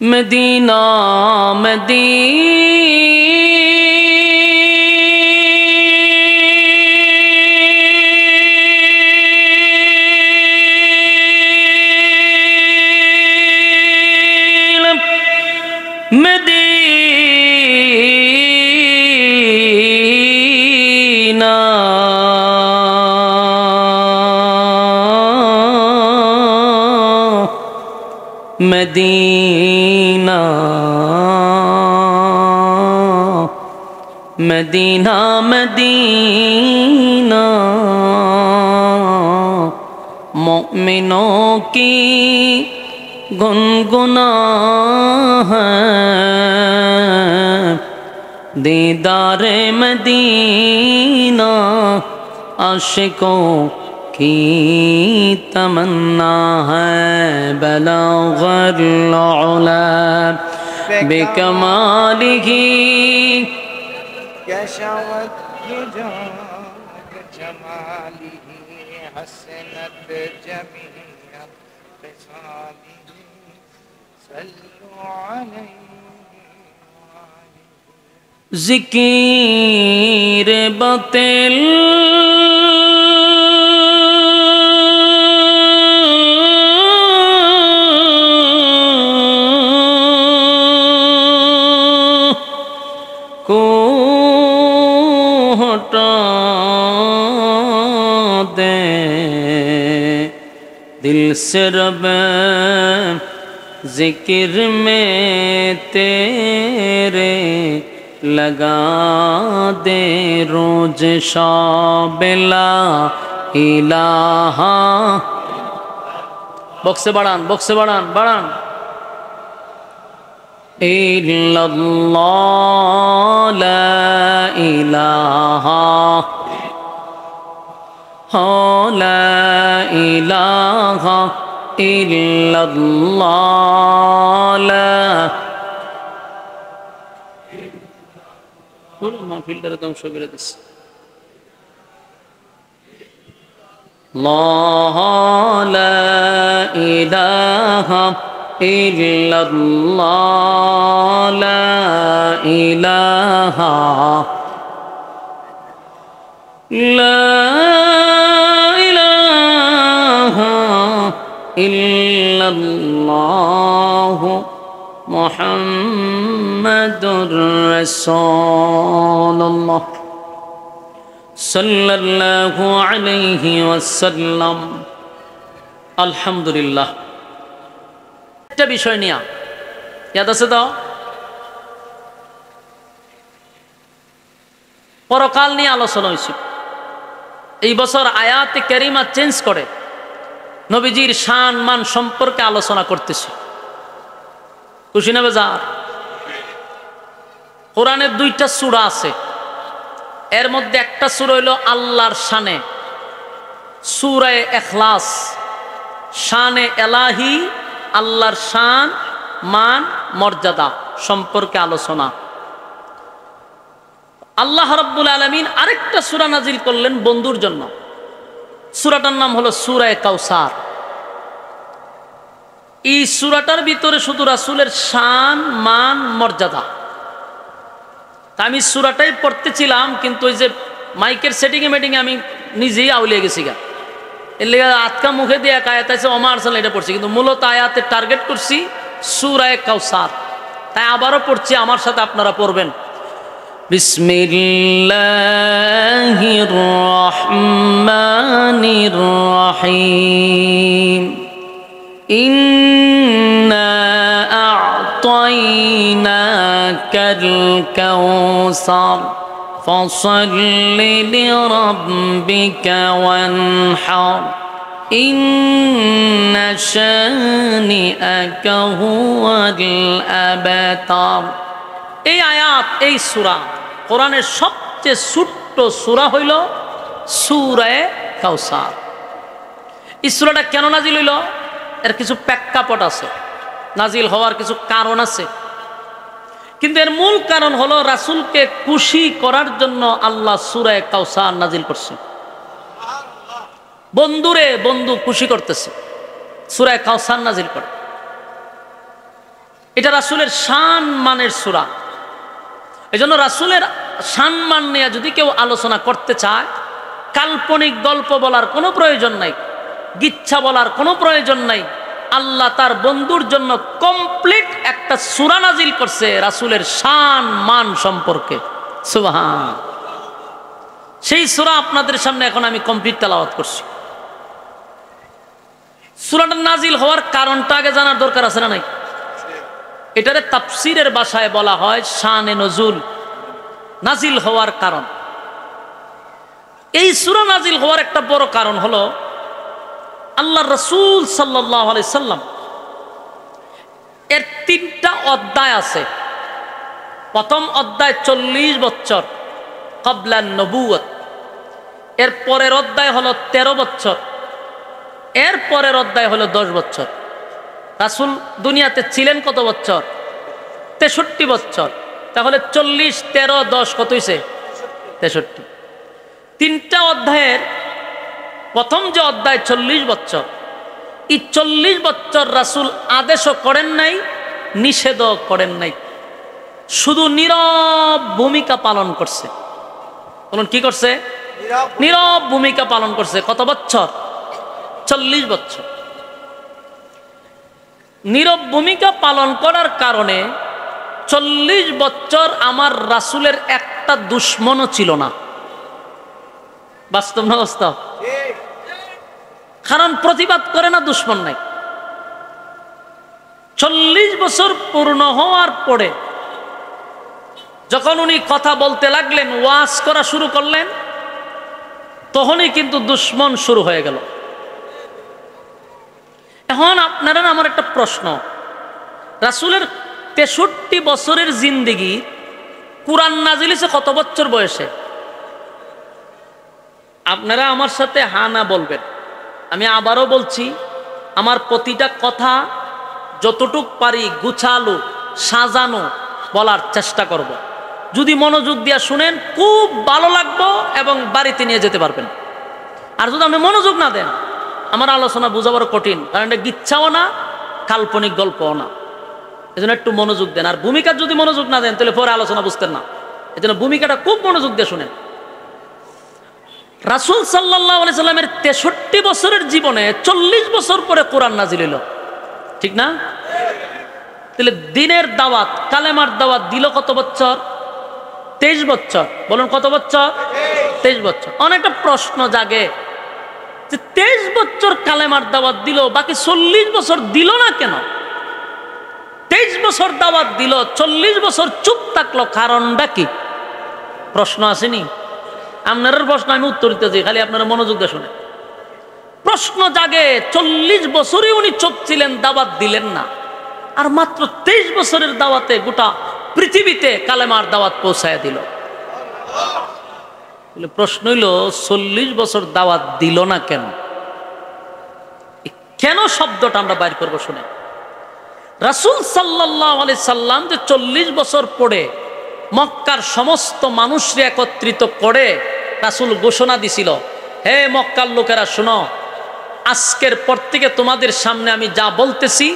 Medina Madina Madina Madina Madina मोमिनों की गुनगुना है दीदारे मदीना आशिकों की तमन्ना है बलग़ल उला बिकमालिही यशवत जमालिही हसनत जमीअ ख़िसालिही सल्लु अलैहि ज़िकीर बतिल को हटा दे दिल से रब जिक्र में तेरे लगा दे रोज शाबिला इलाहा बक्से बढ़ान बढ़ान इल्लल्लाह ला इलाहा ला इलाहा इल्लल्लाह ला মাহফিলটার ধ্বংস করে দিচ্ছে লা ইলাহা ইল্লাল্লাহ লা ইলাহা ইল্লাল্লাহ মুহাম্মাদুর রাসূলুল্লাহ সাল্লাল্লাহু আলাইহি ওয়াসাল্লাম। আলহামদুলিল্লাহ। একটা বিষয় নিয়ে ইয়াদ আছে তো, পরকাল নিয়ে আলোচনা হয়েছিল। এই বছর আয়াতে কারিমা চেঞ্জ করে নবীজির শান মান সম্পর্কে আলোচনা করতেছে। খুশি না বেজার? কোরআনের 2টা সূরা আছে, এর মধ্যে একটা সূরা হইল আল্লাহর শানে, সূরা ইখলাস। শানে এলাহি, আল্লাহর শান মান মর্যাদা সম্পর্কে আলোচনা। আল্লাহ রাব্বুল আলামিন আরেকটা সূরা নাজিল করলেন বন্ধুর জন্য। সূরাটার নাম হলো সূরা কাউসার। এই সূরাটার ভিতরে শুধু রাসূলের শান মান মর্যাদা। আমি সূরাটাই পড়তেছিলাম, কিন্তু ওই যে মাইকের সেটিংয়ে মেটিংয়ে আমি নিজেই আউলিয়ে গেছি গা। এর লেগে আজকা মুখে দিয়ে এক আয়াত আছে ওমা আরসালনা, এটা পড়ছি, কিন্তু মূলত আয়াতে টার্গেট করছি সূরা কাউসার। তাই আবারও পড়ছি, আমার সাথে আপনারা পড়বেন। বিসমিল্লাহির রহমানির রহিম। ইন্না আ'তাইনাকাল কাউসার ফাসাল্লি লিরাব্বিকা ওয়ানহার ইন্না শানিআকা হুয়াল আবতার। এই আয়াত, এই সূরা, কোরআনের সবচেয়ে ছোট্ট সূরা হইল সূরা কাউসার। এই সূরাটা কেন নাজিল হইল, এর কিছু প্রেক্ষাপট আছে, নাজিল হওয়ার কিছু কারণ আছে। কিন্তু এর মূল কারণ হলো রাসূলকে খুশি করার জন্য আল্লাহ সূরা কাউসার নাজিল করছে। বন্ধুরে বন্ধু খুশি করতেছে, সূরা কাউসার নাজিল করে। এটা রাসূলের সম্মানের সূরা। এজন্য রাসূলের সম্মান নিয়ে যদি কেউ আলোচনা করতে চায়, কাল্পনিক গল্প বলার কোনো প্রয়োজন নাই, গিচ্ছা বলার কোনো প্রয়োজন নাই। আল্লাহ তার বন্ধুর জন্য কমপ্লিট একটা সূরা নাজিল করছে রাসূলের সম্মান সম্পর্কে। সুবহান। সেই সূরা আপনাদের সামনে এখন আমি কমপ্লিট তেলাওয়াত করছি। সূরাটা নাজিল হওয়ার কারণটা আগে জানার দরকার আছে না নাই? এটারে তাফসীরের ভাষায় বলা হয় শানে নজুল, নাজিল হওয়ার কারণ। এই সূরা নাজিল হওয়ার একটা বড় কারণ হলো আল্লাহর রাসূল সাল্লাল্লাহু আলাইহি সাল্লাম এর 3টা অধ্যায় আছে। প্রথম অধ্যায় 40 বছর ক্বাবলা নবুয়ত, এর পরের অধ্যায় হলো 13 বছর, এর পরের অধ্যায় হলো 10 বছর। রাসূল দুনিয়াতে ছিলেন কত বছর? 63 বছর। তাহলে 40, 13, 10 কত হইছে? 63। 3টা অধ্যায়ের প্রথম যে অধ্যায় 40 বছর, এই 40 বছর রাসূল আদেশও করেন নাই, নিষেধও করেন নাই, শুধু নীরব ভূমিকা পালন করছে। বলুন কি করছে? নীরব ভূমিকা পালন করছে। কত বছর? 40 বছর। নীরব ভূমিকা পালন করার কারণে 40 বছর আমার রাসূলের একটা দুশমনও ছিল না। বাস্তব না বাস্তব? কারণ প্রতিবাদ করে না, দুশমন নাই। 40 বছর পূর্ণ হওয়ার পরে যখন উনি কথা বলতে লাগলেন, ওয়াজ করা শুরু করলেন, তখনই কিন্তু দুশমন শুরু হয়ে গেল। এখন আপনারা আমার একটা প্রশ্ন, রাসূলের 63 বছরের জিন্দেগি কুরআন নাজিল হয়েছে কত বছর বয়সে? আপনারা আমার সাথে হা না বলবেন। আমি আবারও বলছি, আমার প্রতিটা কথা যতটুক পারি গুছালো সাজানো বলার চেষ্টা করব। যদি মনোযোগ দিয়ে শুনেন খুব ভালো লাগবে এবং বাড়িতে নিয়ে যেতে পারবেন। আর যদি আপনি মনোযোগ না দেন, আমার আলোচনা বোঝাবার কঠিন, কারণ এটা গিচ্ছাও না, কাল্পনিক গল্পও না। এজন্য একটু মনোযোগ দেন। আর ভূমিকা যদি মনোযোগ না দেন তাহলে পরে আলোচনা বুঝতেন না। এজন্য ভূমিকাটা খুব মনোযোগ দিয়ে শুনেন। রাসূল সাল্লাল্লাহু আলাইহি সাল্লামের 63 বছরের জীবনে 40 বছর পরে কোরআন নাজিল হলো, ঠিক না? তাহলে দিনের দাওয়াত, কালেমার দাওয়াত দিল কত বছর? 23 বছর। বলুন কত বছর? 23 বছর। অনেকটা প্রশ্ন জাগে যে 23 বছর কালেমার দাওয়াত দিল, বাকি 40 বছর দিল না কেন? 23 বছর দাওয়াত দিল, 40 বছর চুপ থাকলো, কারণটা কি? প্রশ্ন আসেনি? আপনার প্রশ্ন আমি উত্তর দিতে চাই, খালি আপনারা মনোযোগ দিয়ে শুনে। প্রশ্ন জাগে, 40 বছরই উনি চুপ ছিলেন, দাওয়াত দিলেন না, আর মাত্র 23 বছরের দাওয়াতে গোটা পৃথিবীতে কালেমার দাওয়াত পৌঁছায় দিল। প্রশ্ন হইল 40 বছর দাওয়াত দিল না কেন? কেন শব্দটা আমরা বাইর করবো শুনে। রাসূল সাল্লাল্লাহু আলাইহি সাল্লাম যে 40 বছর পরে মক্কার সমস্ত মানুষকে একত্রিত করে রাসূল ঘোষণা দিছিল, হে মক্কার লোকেরা শুনো, আজকের পর থেকে তোমাদের সামনে আমি যা বলতেছি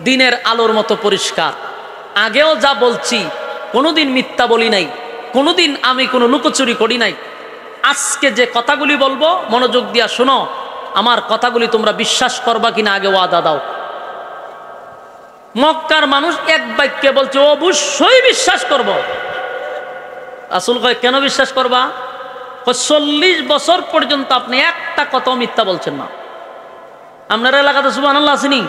দিনের আলোর মতো পরিষ্কার। আগেও যা বলছি কোনোদিন মিথ্যা বলি নাই, কোনোদিন আমি কোনো লুকোচুরি করি নাই। আজকে যে কথাগুলি বলবো মনোযোগ দিয়া শোনো, আমার কথাগুলি তোমরা বিশ্বাস করবা কিনা আগে ওয়াদা দাও। মক্কার মানুষ এক বাক্যে বলছে অবশ্যই বিশ্বাস করব। রাসূল কয় কেন বিশ্বাস করবা? 40 বছর পর্যন্ত আপনি একটা কথা মিথ্যা বলছেন না। আপনার এলাকাতে সুবহানাল্লাহ আসেনি?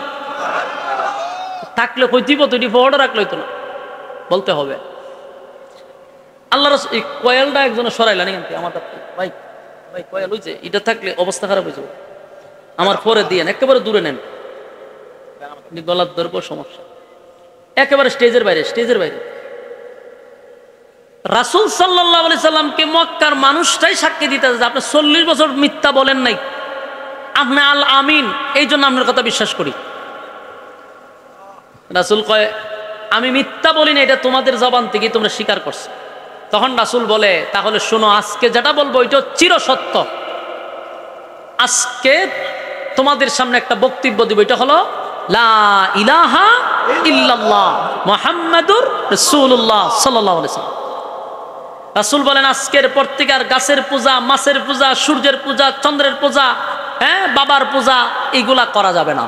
থাকলে কইতিব তো এটি ফোয়ার্ড রাখলে হইতো না, বলতে হবে। আল্লাহ রাসূল এই কয়েলটা একজনে সরাইলা নি কিন্তু আমার ভাই ভাই কয়েল হইছে, এটা থাকলে অবস্থা খারাপ হয়ে যাবে। আমার পরে দিয়েন, একেবারে দূরে নেন, গলার ধরব সমস্যা। একেবারে স্টেজের বাইরে, স্টেজের বাইরে। রাসূল সাল্লাল্লাহু আলাইহি সাল্লামকে মক্কার মানুষটাই সাক্ষী দিতে যে আপনি 40 বছর মিথ্যা বলেন নাই, আপনি আল আমিন, এই জন্য আপনার কথা বিশ্বাস করি। রাসূল কয় আমি মিথ্যা বলি না, এটা তোমাদের জবান থেকে তোমরা স্বীকার করছো। তখন রাসূল বলে তাহলে শোনো, আজকে যেটা বলবো এটা চিরসত্য। আজকে তোমাদের সামনে একটা বক্তব্য দিব, এটা হলো লা ইলাহা ইল্লাল্লাহ মুহাম্মাদুর রাসূলুল্লাহ সাল্লাল্লাহু আলাইহি ওয়াসাল্লাম। রাসূল বলেন আজকের পর থেকে আর গাছের পূজা, মাছের পূজা, সূর্যের পূজা, চন্দ্রের পূজা, বাবার পূজা এগুলা করা যাবে না।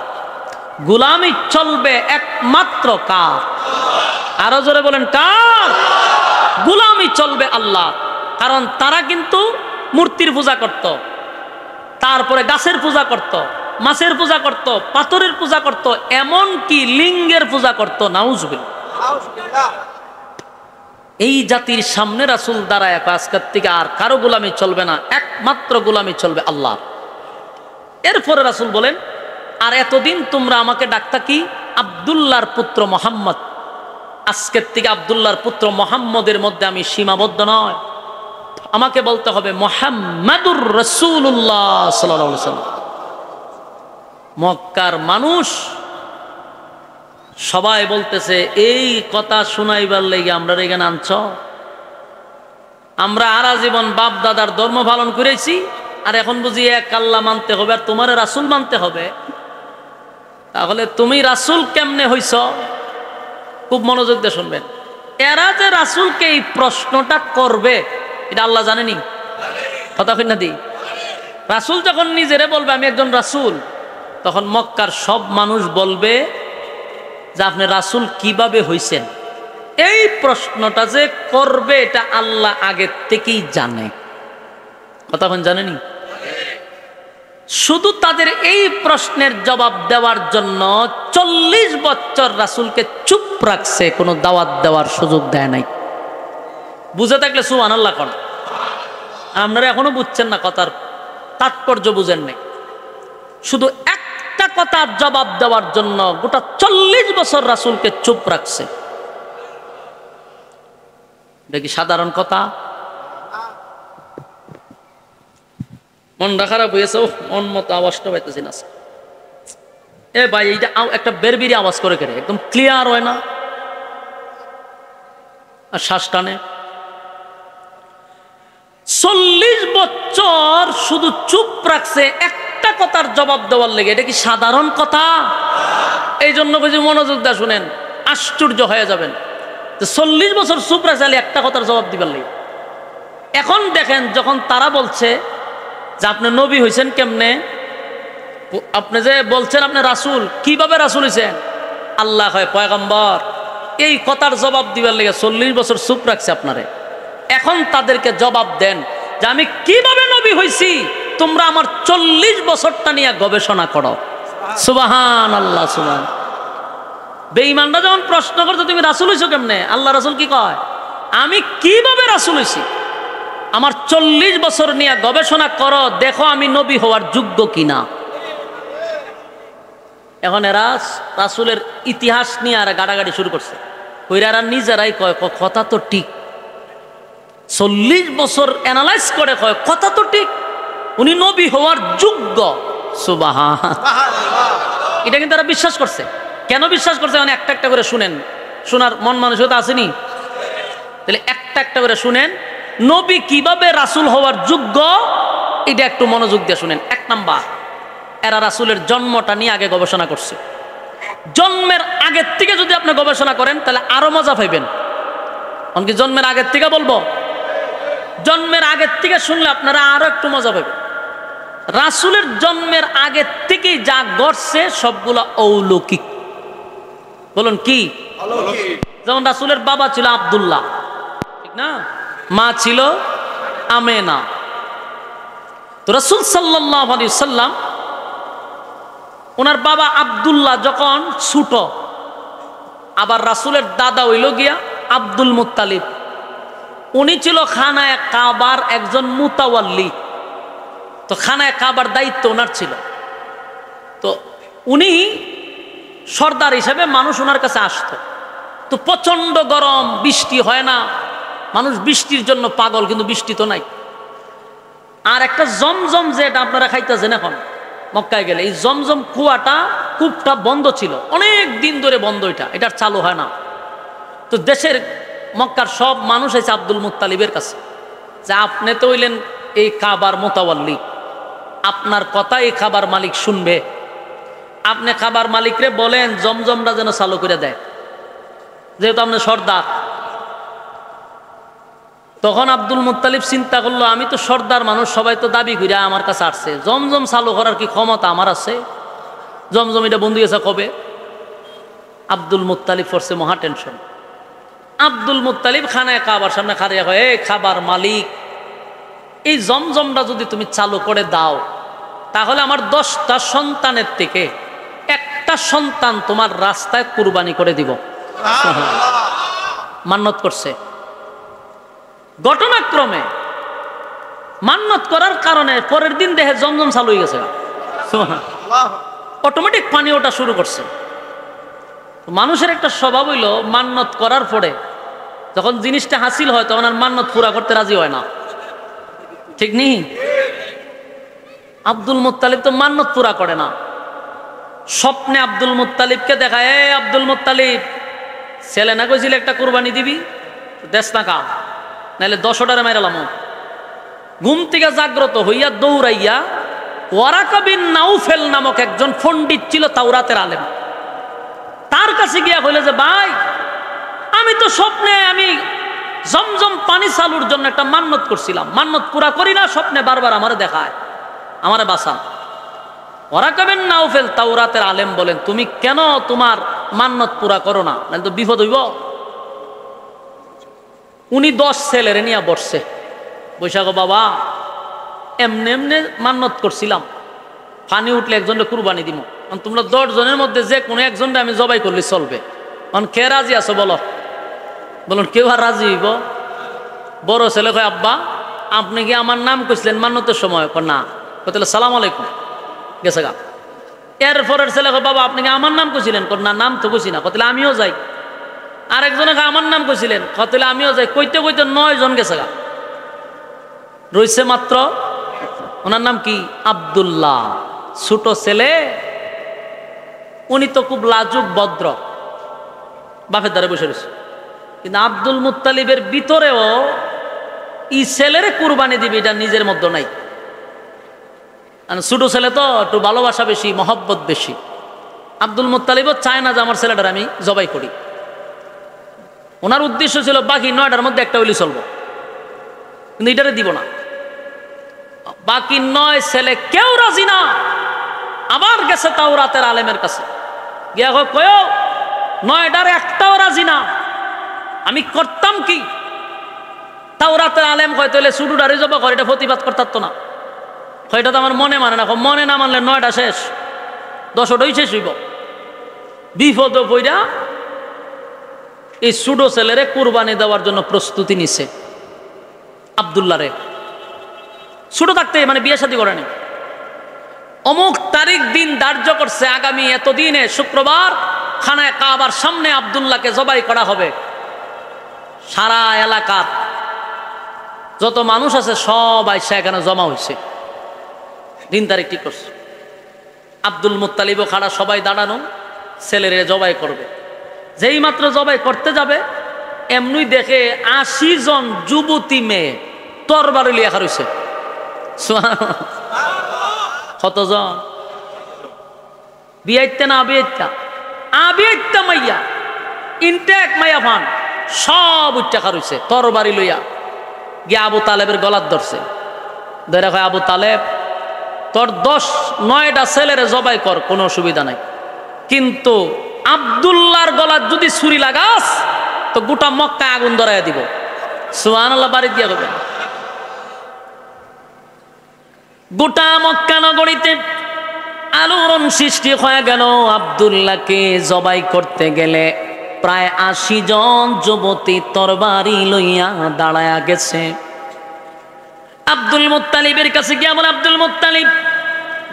গোলামি চলবে একমাত্র কার? আরো জোরে বলেন কার? গোলামি চলবে আল্লাহ। কারণ তারা কিন্তু মূর্তির পূজা করত, তারপরে গাছের পূজা করত, মাছের পূজা করত, পাথরের পূজা করত, এমন কি লিঙ্গের পূজা করত। নাউজুবিল্লাহ। এই জাতির সামনে রাসূল দাঁড়ায় আজকের থেকে আর কারো গোলামি চলবে না, একমাত্র গোলামি চলবে আল্লাহ। এরপরে রাসূল বলেন আর এতদিন তোমরা আমাকে ডাকতা কি? আব্দুল্লাহর পুত্র মোহাম্মদ। আজকের থেকে আব্দুল্লাহর পুত্র মোহাম্মদের মধ্যে আমি সীমাবদ্ধ নয়, আমাকে বলতে হবে মুহাম্মাদুর রাসূলুল্লাহ সাল্লাল্লাহু আলাইহি ওয়াসাল্লাম। মক্কার মানুষ সবাই বলতেছে এই কথা শুনাইবার লেগে আমরা এখানে আনছ? আমরা আরা জীবন বাপ দাদার ধর্ম পালন করেছি, আর এখন বুঝি এক আল্লাহ মানতে হবে আর তোমার রাসূল মানতে হবে? তাহলে তুমি রাসূল কেমনে হইছ? খুব মনোযোগ দিয়ে শুনবেন। এরা যে রাসূলকে এই প্রশ্নটা করবে এটা আল্লাহ জানেনি? কথা কই না দি? রাসূল যখন নিজেরে বলবে আমি একজন রাসূল, তখন মক্কার সব মানুষ বলবে যে আপনি রাসূল কিভাবে হইছেন? এই প্রশ্নটা যে করবে এটা আল্লাহ আগে থেকেই জানে। কথা কোন জানেনি? শুধু তাদের এই প্রশ্নের জবাব দেওয়ার জন্য 40 বছর রাসূলকে চুপ রাখছে, কোনো দাওয়াত দেওয়ার সুযোগ দেয় নাই। বুঝে থাকলে সুবহানাল্লাহ কোন। আপনারা এখনো বুঝছেন না, কথার তাৎপর্য বুঝেন নাই। শুধু একটা কথার জবাব দেওয়ার জন্য গোটা 40 বছর রাসূলকে চুপ রাখছে। এটা কি সাধারণ কথা? মনটা খারাপ হয়েছে, মন মতো আওয়াজটা পাইতেছি না। এ ভাই এইটা একটা বেরবিরি আওয়াজ করে কেড়ে একদম ক্লিয়ার হয় না, আর শ্বাস টানে। 40 বছর শুধু চুপ রাখছে একটা কথার জবাব দেওয়ার লেগে। এটা কি সাধারণ কথা? এই জন্য বুঝি মনোযোগ দিয়ে শুনেন, আশ্চর্য হয়ে যাবেন। 40 বছর চুপ রাখছে একটা কথার জবাব দিবার লেগে। এখন দেখেন যখন তারা বলছে যে আপনি নবী হয়েছেন কেমনে, আপনি যে বলছেন আপনি রাসূল, কিভাবে রাসূল হয়েছেন? আল্লাহ হয় পয়গম্বর। এই কথার জবাব দিবার লেগে 40 বছর চুপ রাখছে আপনারে। এখন তাদেরকে জবাব দেন যে আমি কিভাবে নবী হইছি, তোমরা আমার 40 বছরটা নিয়ে গবেষণা করো। সুবহানাল্লাহ, সুবহান। বেঈমানরা যখন প্রশ্ন করছে তুমি রাসূল হইছো কেমনে, আল্লাহ রাসূল কি কয়? আমি কিভাবে রাসূল হইছি আমার 40 বছর নিয়ে গবেষণা করো, দেখো আমি নবী হওয়ার যোগ্য কিনা। এখন এরা রাসূলের ইতিহাস নিয়ে আর গাড়াগাড়ি শুরু করছে। কইরা নিজেরাই কয় কথা তো ঠিক। 40 বছর অ্যানালাইজ করে কয় কথা তো ঠিক, উনি নবী হওয়ার যোগ্য। সুবহানাল্লাহ। এটা কিন্তু তারা বিশ্বাস করছে। কেন বিশ্বাস করছে? মানে একটা একটা করে শুনেন, শোনার মন মানসিকতা আসেনি? তাহলে একটা একটা করে শুনেন, নবী কিভাবে রাসূল হওয়ার যোগ্য এটা একটু মনোযোগ দিয়ে শুনেন। 1 নাম্বার, এরা রাসূলের জন্মটা নিয়ে আগে গবেষণা করছে। জন্মের আগের থেকে যদি আপনি গবেষণা করেন তাহলে আরো মজা পাইবেন। এমনকি জন্মের আগের থেকে বলবো, জন্মের আগের থেকে শুনলে আপনারা আরো একটু মজা পাবেন। রাসূলের জন্মের আগের থেকেই যা ঘটছে সবগুলো অলৌকিক। বলুন কি? অলৌকিক। যেমন রাসূলের বাবা ছিল আব্দুল্লাহ, ঠিক না? মা ছিল আমেনা। তো রাসূল সাল্লাল্লাহু আলাইহি সাল্লাম ওনার বাবা আব্দুল্লাহ যখন ছোট, আবার রাসূলের দাদা হইল গিয়া আব্দুল মুত্তালিব। উনি ছিল খানায়ে কাবার একজন মুতাওয়াল্লি। তো খানায়ে কাবার দায়িত্ব ওনার ছিল। তো উনি সর্দার হিসেবে মানুষ ওনার কাছে আসতো। তো প্রচন্ড গরম, বৃষ্টি হয় না, মানুষ বৃষ্টির জন্য পাগল, কিন্তু বৃষ্টি তো নাই। আর একটা জমজম যেটা আপনারা খাইতেছেন এখন মক্কায় গেলে, এই জমজম কূপটা বন্ধ ছিল অনেক দিন ধরে, বন্ধ। এটার চালু হয় না। তো দেশের মক্কার সব মানুষ এসে আব্দুল মুত্তালিবের কাছে যে আপনি তো হইলেন এই কাবার মুতাওয়াল্লি, আপনার কথা এই কাবার মালিক শুনবে। আপনি খাবার মালিকরে বলেন জমজমটা যেন চালু করে দেয়, যেহেতু আপনি সর্দার। তখন আব্দুল মুত্তালিব চিন্তা করলো, আমি তো সর্দার মানুষ, সবাই তো দাবি করে আমার কাছে আসছে, জমজম চালু করার কি ক্ষমতা আমার আছে? জমজম এটা বন্ধ হয়েছে কবে? আব্দুল মুত্তালিব পড়ছে মহা টেনশন। আব্দুল মুত্তালিব খানায় কাবার সামনে খাড়িয়া হয়, এই খাবার মালিক, এই জমজমটা যদি তুমি চালু করে দাও তাহলে আমার 10টা সন্তানের থেকে একটা সন্তান তোমার রাস্তায় কুরবানি করে দিব। মান্নত করছে। ঘটনাক্রমে মান্নত করার কারণে পরের দিন দেখে জমজম চালু হয়ে গেছে, অটোমেটিক পানি ওটা শুরু করছে। মানুষের একটা স্বভাব হইল, মান্নত করার পরে যখন জিনিসটা হাসিল হয় তখন আর মান্নত পুরা করতে রাজি হয় না, ঠিক নেই? আব্দুল মুত্তালিব তো মান্নত পুরা করে না। স্বপ্নে আব্দুল মুত্তালিবকে দেখায়, এ আব্দুল মুত্তালিব, ছেলে না কইছিল একটা কুরবানি দিবি, দেশ না কা, নাহলে 10টারে মেরালাম। ঘুম থেকে জাগ্রত হইয়া দৌড়াইয়া ওয়ারাকা বিন নাউফেল নামক একজন পণ্ডিত ছিল, তাওরাতের আলেম, তার কাছে গিয়া কইলে যে ভাই, আমি তো স্বপ্নে আমি জমজম পানি চালুর জন্য একটা মান্নত করছিলাম, মান্নত পুরা করি না, স্বপ্নে বারবার আমারে দেখায়, আমারে বাঁচান। ওয়ারাকা বিন নাউফেল তাওরাতের আলেম বলেন, তুমি কেন তোমার মান্নত পুরা করো না, নাহলে তো বিপদ হইব। উনি 10 ছেলেরে নিয়ে বসছে, বৈশাখ বাবা এমনি এমনি মান্নত করছিলাম, পানি উঠলে একজনকে কুরবানি দিব, তোমরা 10 জনের মধ্যে যে কোনো একজনকে আমি জবাই করলে চলবে, কারণ কে রাজি আছো বলো? বলুন কেউ আর রাজি হইব? বড় ছেলে কয়, আব্বা আপনি কি আমার নাম কইছিলেন মান্নতের সময়? না। তাহলে সালাম আলাইকুম, গেছে গা। এরপরের ছেলে কয়, বাবা আপনি কি আমার নাম কইছিলেন? না, নাম তো কইছি না। তাহলে আমিও যাই। আরেকজনে আমার নাম কইছিলেন? তাহলে আমিও যাই। কইতে কইতে 9 জন গেছে গা, রইছে মাত্র, ওনার নাম কি? আব্দুল্লাহ, ছোট ছেলে। উনি তো খুব লাজুক ভদ্র, বাপের দ্বারে বসে রয়েছে। কিন্তু আব্দুল মুত্তালিবের ভিতরেও এই ছেলেরে কুরবানি দিবে এটা নিজের মধ্যে নাই। ছোট ছেলে তো একটু ভালোবাসা বেশি, মহব্বত বেশি। আব্দুল মুত্তালিবও চায় না যে আমার ছেলেটার আমি জবাই করি। ওনার উদ্দেশ্য ছিল বাকি 9টার মধ্যে একটা হইলে চলবো, কিন্তু এটারে দিব না। বাকি 9 ছেলে কেউ রাজি না। আবার গেছে তাওরাতের আলেমের কাছে, গিয়া কয় 9টার একটাও রাজি না, আমি করতাম কি? তাওরাতের আলেম কয়, তাহলে শুরুটারে জবা করে, এটা প্রতিবাদ করতে না। এটা তো আমার মনে মানে না, মনে না মানলে 9টা শেষ, 10টাই শেষ হইব। বিপদ বইরা এই ছোট ছেলেরে কুরবানি দেওয়ার জন্য প্রস্তুতি নিছে। আব্দুল্লাহরে ছোট থাকতে, মানে বিয়ে শাদী করেনি, অমুক তারিখ দিন ধার্য করছে, আগামী এতদিনে শুক্রবার খানায় কাবার সামনে আব্দুল্লাহকে জবাই করা হবে। সারা এলাকার যত মানুষ আছে সব আইসা এখানে জমা হয়েছে, দিন তারিখ ঠিক করছে। আব্দুল মুত্তালিবও খাড়া, সবাই দাঁড়ানো, ছেলেরে জবাই করবে। যেই মাত্র জবাই করতে যাবে, এমনি দেখে 80 জন যুবতী মেয়ে তরবারি লিয়া রয়েছে। কতজন? বিয়াইতে না আবিয়াইতা, আবিয়াইতা মাইয়া, ইনটেক মাইয়া ফান সব উচ্চাখা রয়েছে তরবারি লইয়া। গিয়ে আবু তালেবের গলার ধরছে, ধরে কয়, আবু তালেব তোর 9টা ছেলেরে জবাই কর, কোনো অসুবিধা নাই, কিন্তু আব্দুল্লাহর গলার যদি ছুরি লাগাস তো গোটা মক্কায় আগুন ধরাইয়া দিব। সুবহানাল্লাহ, বাড়ি দিয়া হবে। গোটা মক্কা নগরীতে আলোড়ন সৃষ্টি হয়ে গেল। আব্দুল্লাহকে জবাই করতে গেলে প্রায় 80 জন যুবতী তরবারি লইয়া দাঁড়ায়া গেছে। আব্দুল মুত্তালিবের কাছে গিয়া বলে, আব্দুল মুত্তালিব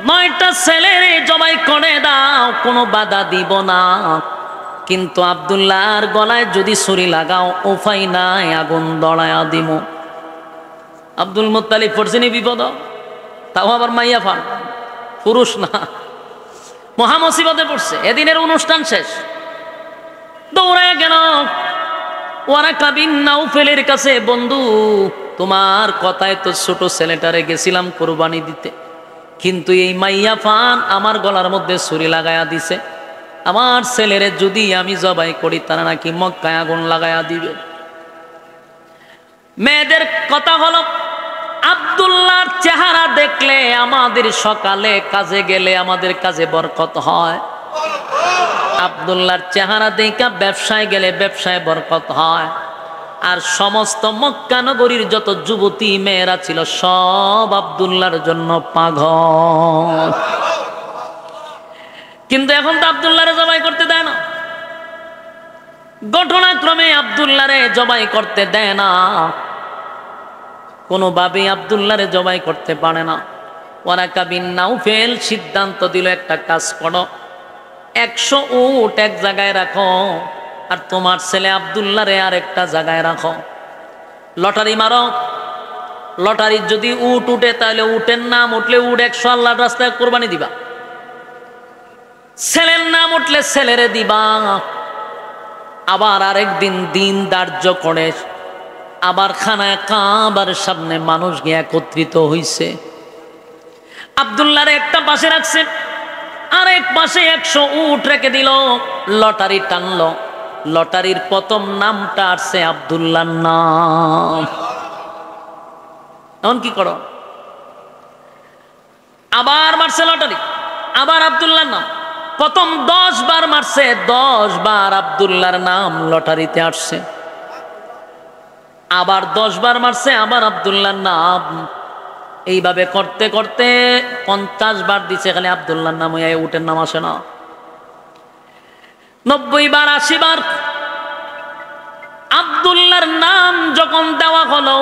9টা ছেলেরে জবাই করে দাও, কোনো বাধা দিব না, কিন্তু আব্দুল্লাহর গলায় যদি ছুরি লাগাও উপায় নাই, আগুন দড়ায়া দিব। আব্দুল মুত্তালিব পড়ছেনি বিপদ, তাও আবার মাইয়া ফান, পুরুষ না, মহা মুসিবতে পড়ছে। এদিনের অনুষ্ঠান শেষ, দৌড়ায় গেল ওয়ারাকা বিন নাউফেলের কাছে, বন্ধু তোমার কথায় তো ছোট ছেলেটারে গেছিলাম কোরবানি দিতে, কিন্তু এই মাইয়া ফান আমার গলার মধ্যে ছুরি লাগায়া দিছে, আমার ছেলেরে যদি আমি জবাই করি তারা নাকি মক্কায় আগুন লাগায়া দিবে। মেয়েদের কথা হলো আব্দুল্লাহর চেহারা দেখলে আমাদের সকালে কাজে গেলে আমাদের কাজে বরকত হয়, আব্দুল্লাহর চেহারা দেখা ব্যবসায় গেলে ব্যবসায় বরকত হয়। আর সমস্ত মক্কা নগরীর যত যুবতী মেয়েরা ছিল সব আব্দুল্লাহর জন্য পাগল। কিন্তু এখন তো আব্দুল্লাহরে জবাই করতে দেয় না, ঘটনাক্রমে আব্দুল্লাহরে জবাই করতে দেয় না, কোনোভাবেই আব্দুল্লাহরে জবাই করতে পারে না। ওয়ারাকা বিন নাউফেল সিদ্ধান্ত দিল, একটা কাজ করো, 100 উট এক জায়গায় রাখো আর তোমার ছেলে আব্দুল্লাহরে আর একটা জায়গায় রাখো, লটারি মারো, লটারির যদি উট উঠে তাহলে উটের নাম উঠলে উট 100 আল্লাহর রাস্তায় কোরবানি দিবা, ছেলের নাম উঠলে ছেলেরে দিবা। আবার আরেকদিন দিন ধার্য করে আবার খানায় কাবার সামনে মানুষ গিয়ে একত্রিত হইছে, আব্দুল্লাহরে একটা পাশে রাখছে, আরেক পাশে 100 উট রেখে দিল, লটারি টানলো, লটারির প্রথম নামটা আসছে আব্দুল্লাহর নাম। এখন কি করো, আবার মারছে লটারি, আবার আব্দুল্লাহর নাম, প্রথম 10 বার মারছে, 10 বার আব্দুল্লাহর নাম লটারিতে আসছে, আবার 10 বার মারছে, আবার আব্দুল্লাহর নাম। এইভাবে করতে করতে 50 বার দিছে, খালি আব্দুল্লাহর নাম হইয়া উটের নাম আসে না। 90 বার 80 বার আব্দুল্লাহর নাম যখন দেওয়া হলো,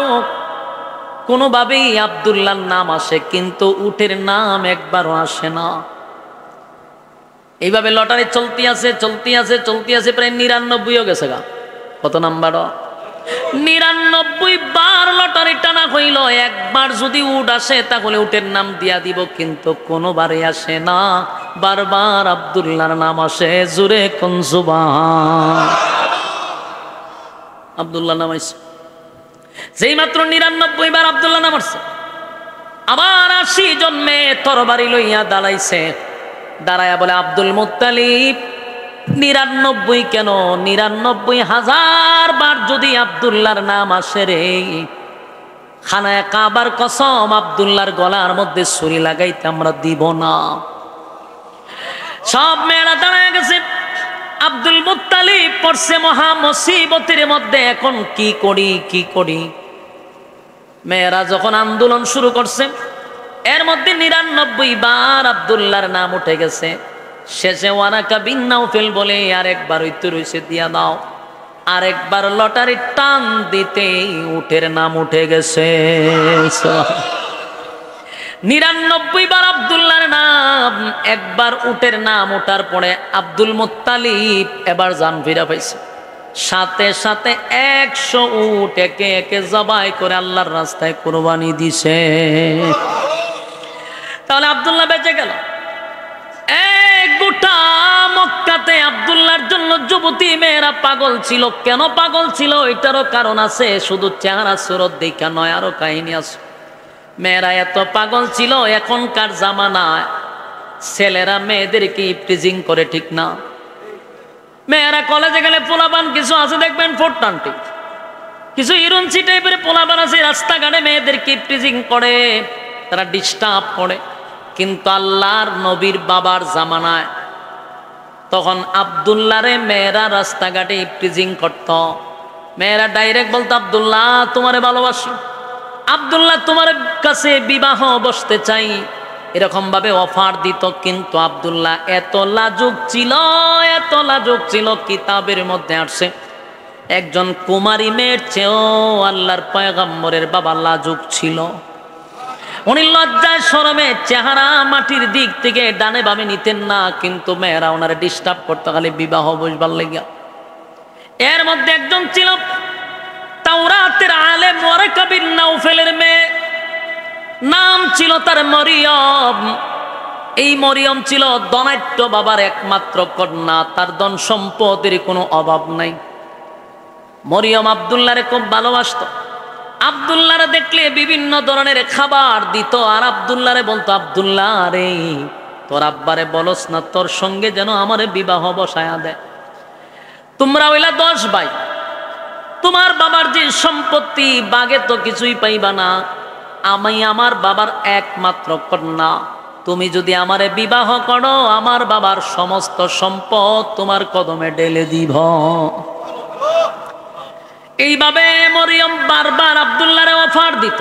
কোনোভাবেই আব্দুল্লাহর নাম আসে কিন্তু উটের নাম একবারও আসে না। এইভাবে লটারি চলতে আছে চলতে আছে চলতে আছে, প্রায় 99 গেছে গা। কত নাম্বার? 99 বার লটারি টানা হইল, একবার যদি উট আসে তাহলে উটের নাম দিয়া দিব, কিন্তু কোনোবারই আসে না, বারবার আব্দুল্লাহর নাম আসে। জোরে কোন সুবহান। আব্দুল্লাহ নাম আসছে, যেই মাত্র 99 বার আব্দুল্লাহ নাম আসছে, আবার 80 জন মেয়ে তরবারি লইয়া দাঁড়াইছে, দাঁড়ায়া বলে আব্দুল মুত্তালিব 99 কেন, 99,000 বার যদি আব্দুল্লাহর নাম আসে রে, খানায় কাবার কসম আব্দুল্লাহর গলার মধ্যে ছুরি লাগাইতে আমরা দিব না। সব মেয়েরা দাঁড়ায় গেছে, আব্দুল মুত্তালিব পড়ছে মহা মুসিবতের মধ্যে, এখন কি করি কি করি। মেয়েরা যখন আন্দোলন শুরু করছে, এর মধ্যে 99 বার আব্দুল্লাহর নাম উঠে গেছে। শেষে ওয়ারাকা বিন নাউফেল বলে আরেকবার হইতে রইছে দিয়া দাও, আরেকবার লটারি টান দিতে উটের নাম উঠে গেছে। 99 বার আব্দুল্লাহর নাম, একবার উটের নাম ওঠার পরে আব্দুল মুত্তালিব এবার জান ফিরা পাইছে, সাথে সাথে 100 উট একে একে জবাই করে আল্লাহর রাস্তায় কুরবানি দিছে। তাহলে আব্দুল্লাহ বেঁচে গেল। এক গোটা মক্কাতে আব্দুল্লাহর জন্য যুবতী মেয়েরা পাগল ছিল। কেন পাগল ছিল এটারও কারণ আছে, শুধু চেহারা সুরত দেখা নয়, আরো কাহিনী আছে। মেয়েরা এত পাগল ছিল, এখনকার জামানায় ছেলেরা মেয়েদেরকে ইফটিজিং করে, ঠিক না? মেয়েরা কলেজে গেলে পোলাপান কিছু আছে দেখবেন ফোরটান্টি, কিছু ইরুনসি টাইপের পোলাপান আছে রাস্তাঘাটে মেয়েদেরকে ইফটিজিং করে, তারা ডিস্টার্ব করে। কিন্তু আল্লাহর নবীর বাবার জামানায় তখন আব্দুল্লাহরে মেয়েরা রাস্তাঘাটে ইফটিজিং করত। মেয়েরা ডাইরেক্ট বলতো আব্দুল্লাহ তোমারে ভালোবাসি, আব্দুল্লাহ তোমার কাছে বিবাহ বসতে চাই, এরকম ভাবে অফার দিত। কিন্তু আব্দুল্লাহ এত লাজুক ছিল, এত লাজুক ছিল, কিতাবের মধ্যে আসছে একজন কুমারী মেয়ের চেয়েও আল্লাহর পয়গম্বরের বাবা লাজুক ছিল। উনি লজ্জায় শরমে চেহারা মাটির দিক থেকে ডানে বামে নিতেন না, কিন্তু মেয়েরা ওনারে ডিস্টার্ব করতে খালি বিবাহ বসবার লেগা। এর মধ্যে একজন ছিল তাওরাতের আলেম ওয়ারাকা বিন নাউফেলের মেয়ে, নাম ছিল তার মরিয়ম। এই মরিয়ম ছিল ধনাঢ্য বাবার একমাত্র কন্যা, তার ধন সম্পদের কোনো অভাব নাই। মরিয়ম আব্দুল্লাহরে খুব ভালোবাসত। আব্দুল্লাহরে দেখলে বিভিন্ন ধরনের খাবার দিত, আর আব্দুল্লাহরে বলতো, আব্দুল্লাহ রে তোর আব্বারে বলস না তোর সঙ্গে যেন আমারে বিবাহ বসায়া দেয়। তোমরা হইলা 10 ভাই, তোমার বাবার যে সম্পত্তি বাগে তো কিছুই পাইবা না, আমি আমার বাবার একমাত্র কন্যা, তুমি যদি আমারে বিবাহ করো আমার বাবার সমস্ত সম্পদ তোমার কদমে ঢেলে দিব। এইভাবে মরিয়ম বারবার আব্দুল্লাহরে অফার দিত।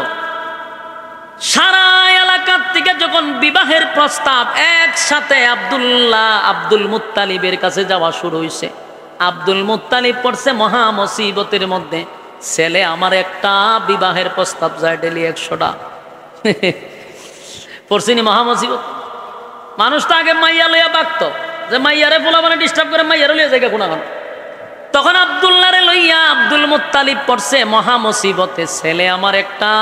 সারা এলাকার থেকে যখন বিবাহের প্রস্তাব একসাথে আব্দুল মুত্তালিবের কাছে যাওয়া শুরু হয়েছে, আব্দুল মুত্তালিব পড়ছে মহা মুসিবতের মধ্যে, ছেলে আমার একটা বিবাহের প্রস্তাব যায় ডেলি 100টা পড়ছিনি মহা মুসিবত। মানুষ তো আগে মাইয়া লইয়া বাগত, যে মাইয়ারে পোলা মানে ডিস্টার্ব করে মাইয়ারে লইয়া জায়গা কোনা, তখন আব্দুল্লাহরে লইয়া আব্দুল মুত্তালিব পড়ছে মহা মুসিবতে, ছেলে আমার একটা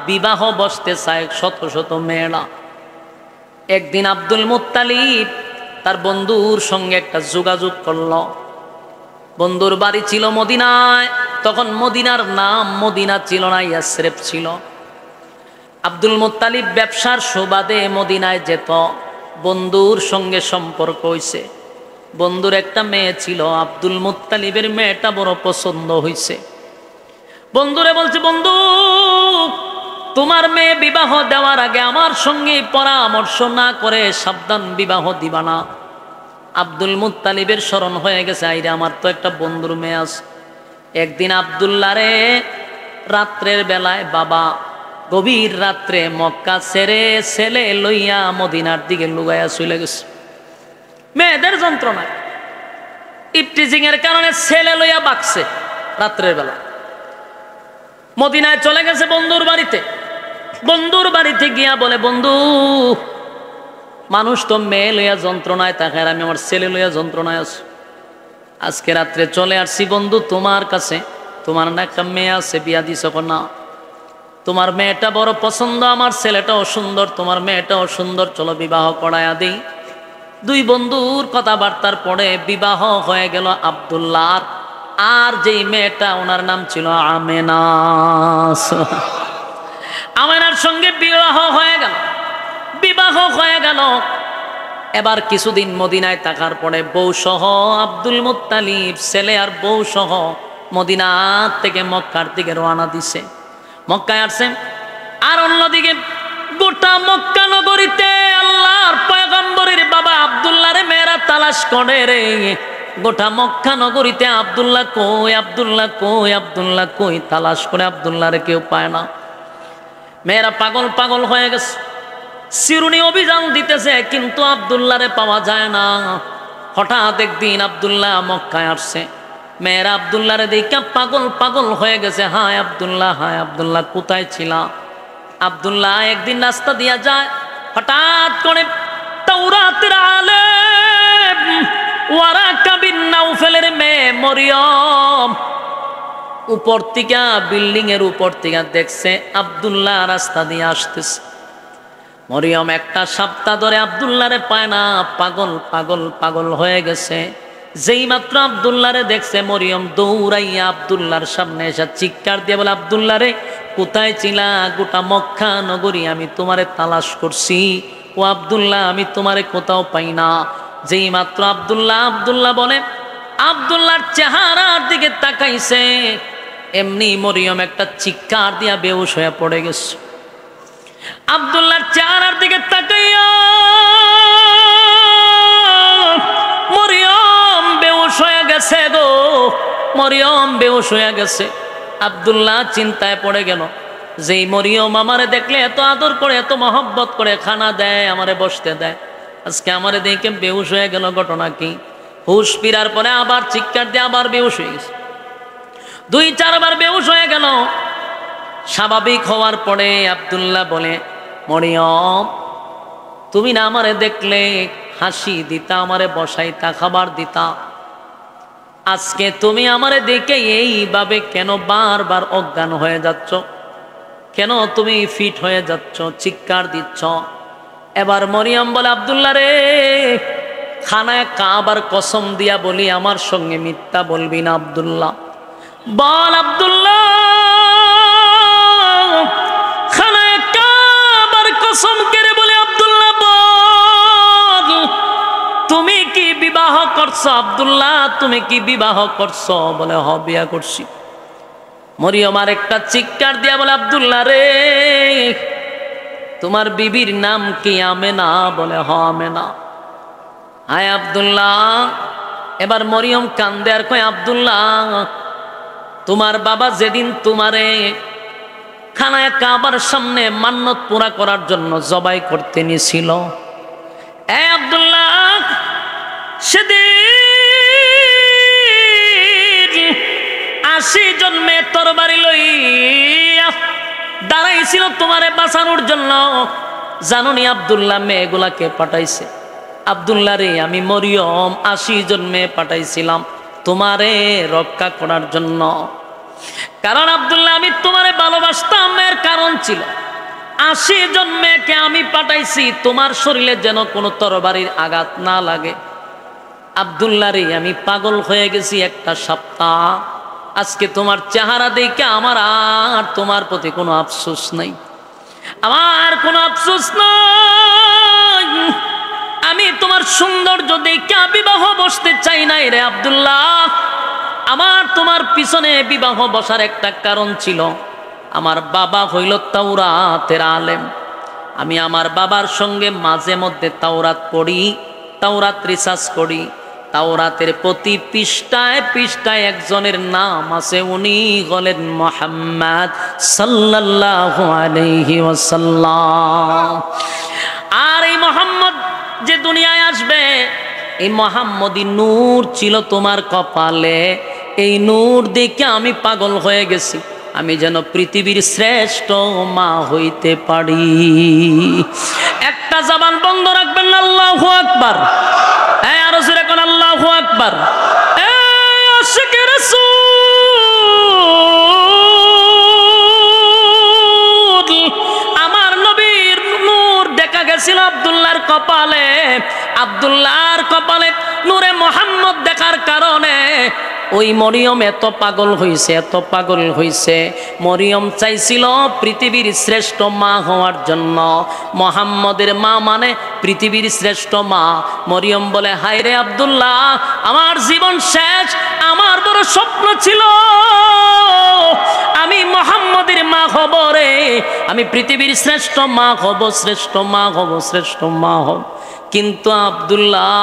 বিবাহ বসতে চায় শত শত মেয়েরা। একদিন আব্দুল মুত্তালিব তার বন্ধুর সঙ্গে একটা যোগাযোগ করল। বন্ধুর বাড়ি ছিল মদিনায়, তখন মদিনার নাম মদিনা ছিল না, ইয়াসরিব ছিল। আব্দুল মুত্তালিব ব্যবসার সুবাদে মদিনায় যেত, বন্ধুর সঙ্গে সম্পর্ক হইছে। বন্ধুর একটা মেয়ে ছিল, আব্দুল মুত্তালিবের মেয়েটা বড় পছন্দ হইছে। বন্ধুরে বলছে, বন্ধু তোমার মেয়ে বিবাহ দেওয়ার আগে আমার সঙ্গে পরামর্শ না করে সাবধান বিবাহ দিবা না। আব্দুল মুত্তালিবের স্মরণ হয়ে গেছে, আইরে আমার তো একটা বন্ধুর মেয়ে আছে। একদিন আব্দুল্লাহরে রাত্রের বেলায় বাবা গভীর রাত্রে মক্কা ছেড়ে ছেলে লইয়া মদিনার দিকে লুগাইয়া চলে গেছে। মেয়েদের যন্ত্রণায় ইফটিজিং এর কারণে ছেলে লইয়া বাকছে, রাত্রের বেলা মদিনায় চলে গেছে বন্ধুর বাড়িতে। বন্ধুর বাড়িতে গিয়া বলে, বন্ধু মানুষ তো মেয়ে লইয়া যন্ত্রণায় থাকে, আর আমি আমার ছেলে লইয়া যন্ত্রণায় আছি। আজকে রাত্রে চলে আসছি বন্ধু তোমার কাছে, তোমার না একটা মেয়ে আছে, বিয়া দিছ না? তোমার মেয়েটা বড় পছন্দ, আমার ছেলেটাও সুন্দর, তোমার মেয়েটাও সুন্দর, চলো বিবাহ করায়া দিই। দুই বন্ধুর কথাবার্তার পরে বিবাহ হয়ে গেল আব্দুল্লাহ আর যেই মেয়েটা, ওনার নাম ছিল আমেনা। আমেনার সঙ্গে বিবাহ হয়ে গেল। বিবাহ হয়ে গেল। এবার কিছুদিন মদিনায় থাকার পরে বউ সহ আব্দুল মুত্তালিব ছেলে আর বউ সহ মদিনা থেকে মক্কার দিকে রওনা দিছে। মক্কায় আসছে। আর অন্যদিকে গোটা মক্কা নগরীতে আল্লাহর পয়গম্বরের বাবা আব্দুল্লাহরে মেয়েরা তালাশ করে রে। গোটা মক্কা নগরীতে আব্দুল্লাহ কই, আব্দুল্লাহ কই, আব্দুল্লাহ কই, তালাশ করে আব্দুল্লাহরে কেউ পায় না। মেয়েরা পাগল পাগল হয়ে গেছে, চিরুনি অভিযান দিতেছে, কিন্তু আব্দুল্লাহরে পাওয়া যায় না। হঠাৎ একদিন আব্দুল্লাহ মক্কায় আসছে। মেয়েরা আব্দুল্লাহরে দেখে পাগল পাগল হয়ে গেছে, হায় আব্দুল্লাহ, হায় আব্দুল্লাহ, কোথায় ছিলা? আব্দুল্লাহ একদিন রাস্তা দিয়া যায়, হঠাৎ করে তাওরাতের আলেম ওয়ারাকা বিন নাউফেলের মেয়ে মরিয়ম উপর থেকে, বিল্ডিং এর উপর থেকে দেখছে আব্দুল্লাহ রাস্তা দিয়ে আসতেছে। মরিয়ম একটা সপ্তাহ ধরে আব্দুল্লাহরে পায় না, পাগল পাগল পাগল হয়ে গেছে। যেই মাত্র আব্দুল্লাহরে দেখছে, মরিয়ম দৌড়াইয়া আব্দুল্লাহর সামনে এসে চিৎকার দিয়ে বলে, আব্দুল্লাহরে কোথায় ছিলা? গোটা মক্কা নগরী আমি তোমারে তালাশ করছি, ও আব্দুল্লাহ আমি তোমারে কোথাও পাই না। যেই মাত্র আব্দুল্লাহ বলে, আব্দুল্লাহর চেহারার দিকে তাকাইছে, এমনি মরিয়ম একটা চিৎকার দিয়া বেহুশ হয়ে পড়ে গেছে। আব্দুল্লাহর চেহারার দিকে তাকাইয়া মরিয়ম বেহুশ হয়ে গেছে গো, মরিয়ম বেহুশ হয়ে গেছে। আব্দুল্লাহ চিন্তায় পড়ে গেল, যেই মরিয়ম আমারে দেখলে এত আদর করে, এত মহব্বত করে খানা দেয়, আমারে বসতে দেয়, আজকে আমারে দেখে বেহুশ হয়ে গেল, ঘটনা কি? হুশ ফিরার পরে আবার চিৎকার দিয়ে আবার বেহুশ হয়ে গেছে। 2-4 বার বেহুশ হয়ে গেল। স্বাভাবিক হওয়ার পরে আব্দুল্লাহ বলে, মরিয়ম তুমি না আমারে দেখলে হাসি দিতা, আমারে বসাইতা, খাবার দিতা, আজকে তুমি আমারে দেখে এইভাবে কেন বারবার অজ্ঞান হয়ে যাচ্ছ? কেন তুমি ফিট হয়ে যাচ্ছ, চিৎকার দিচ্ছ? এবার মরিয়ম বলে, আব্দুল্লাহ রে, খানায় কাবার কসম দিয়া বলি, আমার সঙ্গে মিথ্যা বলবি না। আব্দুল্লাহ বল, আব্দুল্লাহ বিবাহ করছো আব্দুল্লাহ, তুমি কি বিবাহ করছো? বলে হ, বিয়া করছি। মরিয়ম আর একটা চিৎকার দিয়া বলে আব্দুল্লাহ রে, তোমার বিবির নাম কি আমেনা? বলে হ, আমেনা। হায় আব্দুল্লাহ, এবার মরিয়ম কান্দে আর কয় আব্দুল্লাহ, তোমার বাবা যেদিন তোমারে খানায় কাবার সামনে মান্নত পুরা করার জন্য জবাই করতে নিছিল, এ আব্দুল্লাহ, সেদিন 80 জন মেয়ে তরবারি লইয়া দাঁড়াইছিল তোমারে বাঁচানোর জন্য। জানুনি আব্দুল্লাহ মেয়েগুলাকে পাঠাইছে? আব্দুল্লাহ রে, আমি মরিয়ম 80 জন মেয়ে পাঠাইছিলাম তোমারে রক্ষা করার জন্য। কারণ আব্দুল্লাহ, আমি তোমারে ভালোবাসতাম, এর কারণ ছিল 80 জন মেয়েকে আমি পাঠাইছি তোমার শরীরে যেন কোনো তরবারির আঘাত না লাগে। আব্দুল্লাহ রে, আমি পাগল হয়ে গেছি একটা সপ্তাহ। আজকে তোমার চেহারা দেখে আমার আর তোমার প্রতি কোনো আফসোস নাই, আমার কোনো আফসোস নাই। আমি তোমার সৌন্দর্য দেখে বিবাহ বসতে চাই নাই রে আব্দুল্লাহ। আমার তোমার পিছনে বিবাহ বসার একটা কারণ ছিল, আমার বাবা হইল তাওরাতের আলেম। আমি আমার বাবার সঙ্গে মাঝে মধ্যে তাওরাত পড়ি, তাওরাত রিসার্চ করি। তাওরাতের প্রতি পৃষ্ঠায় পৃষ্ঠায় একজনের নাম আছে, উনি হলেন মুহাম্মদ সাল্লাল্লাহু আলাইহি ওয়াসাল্লাম। আর এই মুহাম্মদ যে দুনিয়ায় আসবে, এই মুহাম্মদী নূর ছিল তোমার কপালে। এই নূর দেখে আমি পাগল হয়ে গেছি, আমি যেন পৃথিবীর শ্রেষ্ঠ মা হইতে পারি। একটা জবান বন্ধ রাখবেন না, আল্লাহু আকবার। আরো জোরে কোন আল্লাহু আকবার। আশিকে রাসূল, আমার নবীর নূর দেখা গেছিল আব্দুল্লাহর কপালে। আব্দুল্লাহর কপালে নূরে মুহাম্মদ দেখার কারণে ওই মরিয়ম এত পাগল হইছে, এত পাগল হইছে। মরিয়ম চাইছিল পৃথিবীর শ্রেষ্ঠ মা হওয়ার জন্য। মুহাম্মদের মা মানে পৃথিবীর শ্রেষ্ঠ মা। মরিয়ম বলে, হায় রে আব্দুল্লাহ, আমার জীবন শেষ, আমার বড় স্বপ্ন ছিল আমি মুহাম্মদের মা হব রে, আমি পৃথিবীর শ্রেষ্ঠ মা হব, শ্রেষ্ঠ মা হব, শ্রেষ্ঠ মা হব। কিন্তু আব্দুল্লাহ,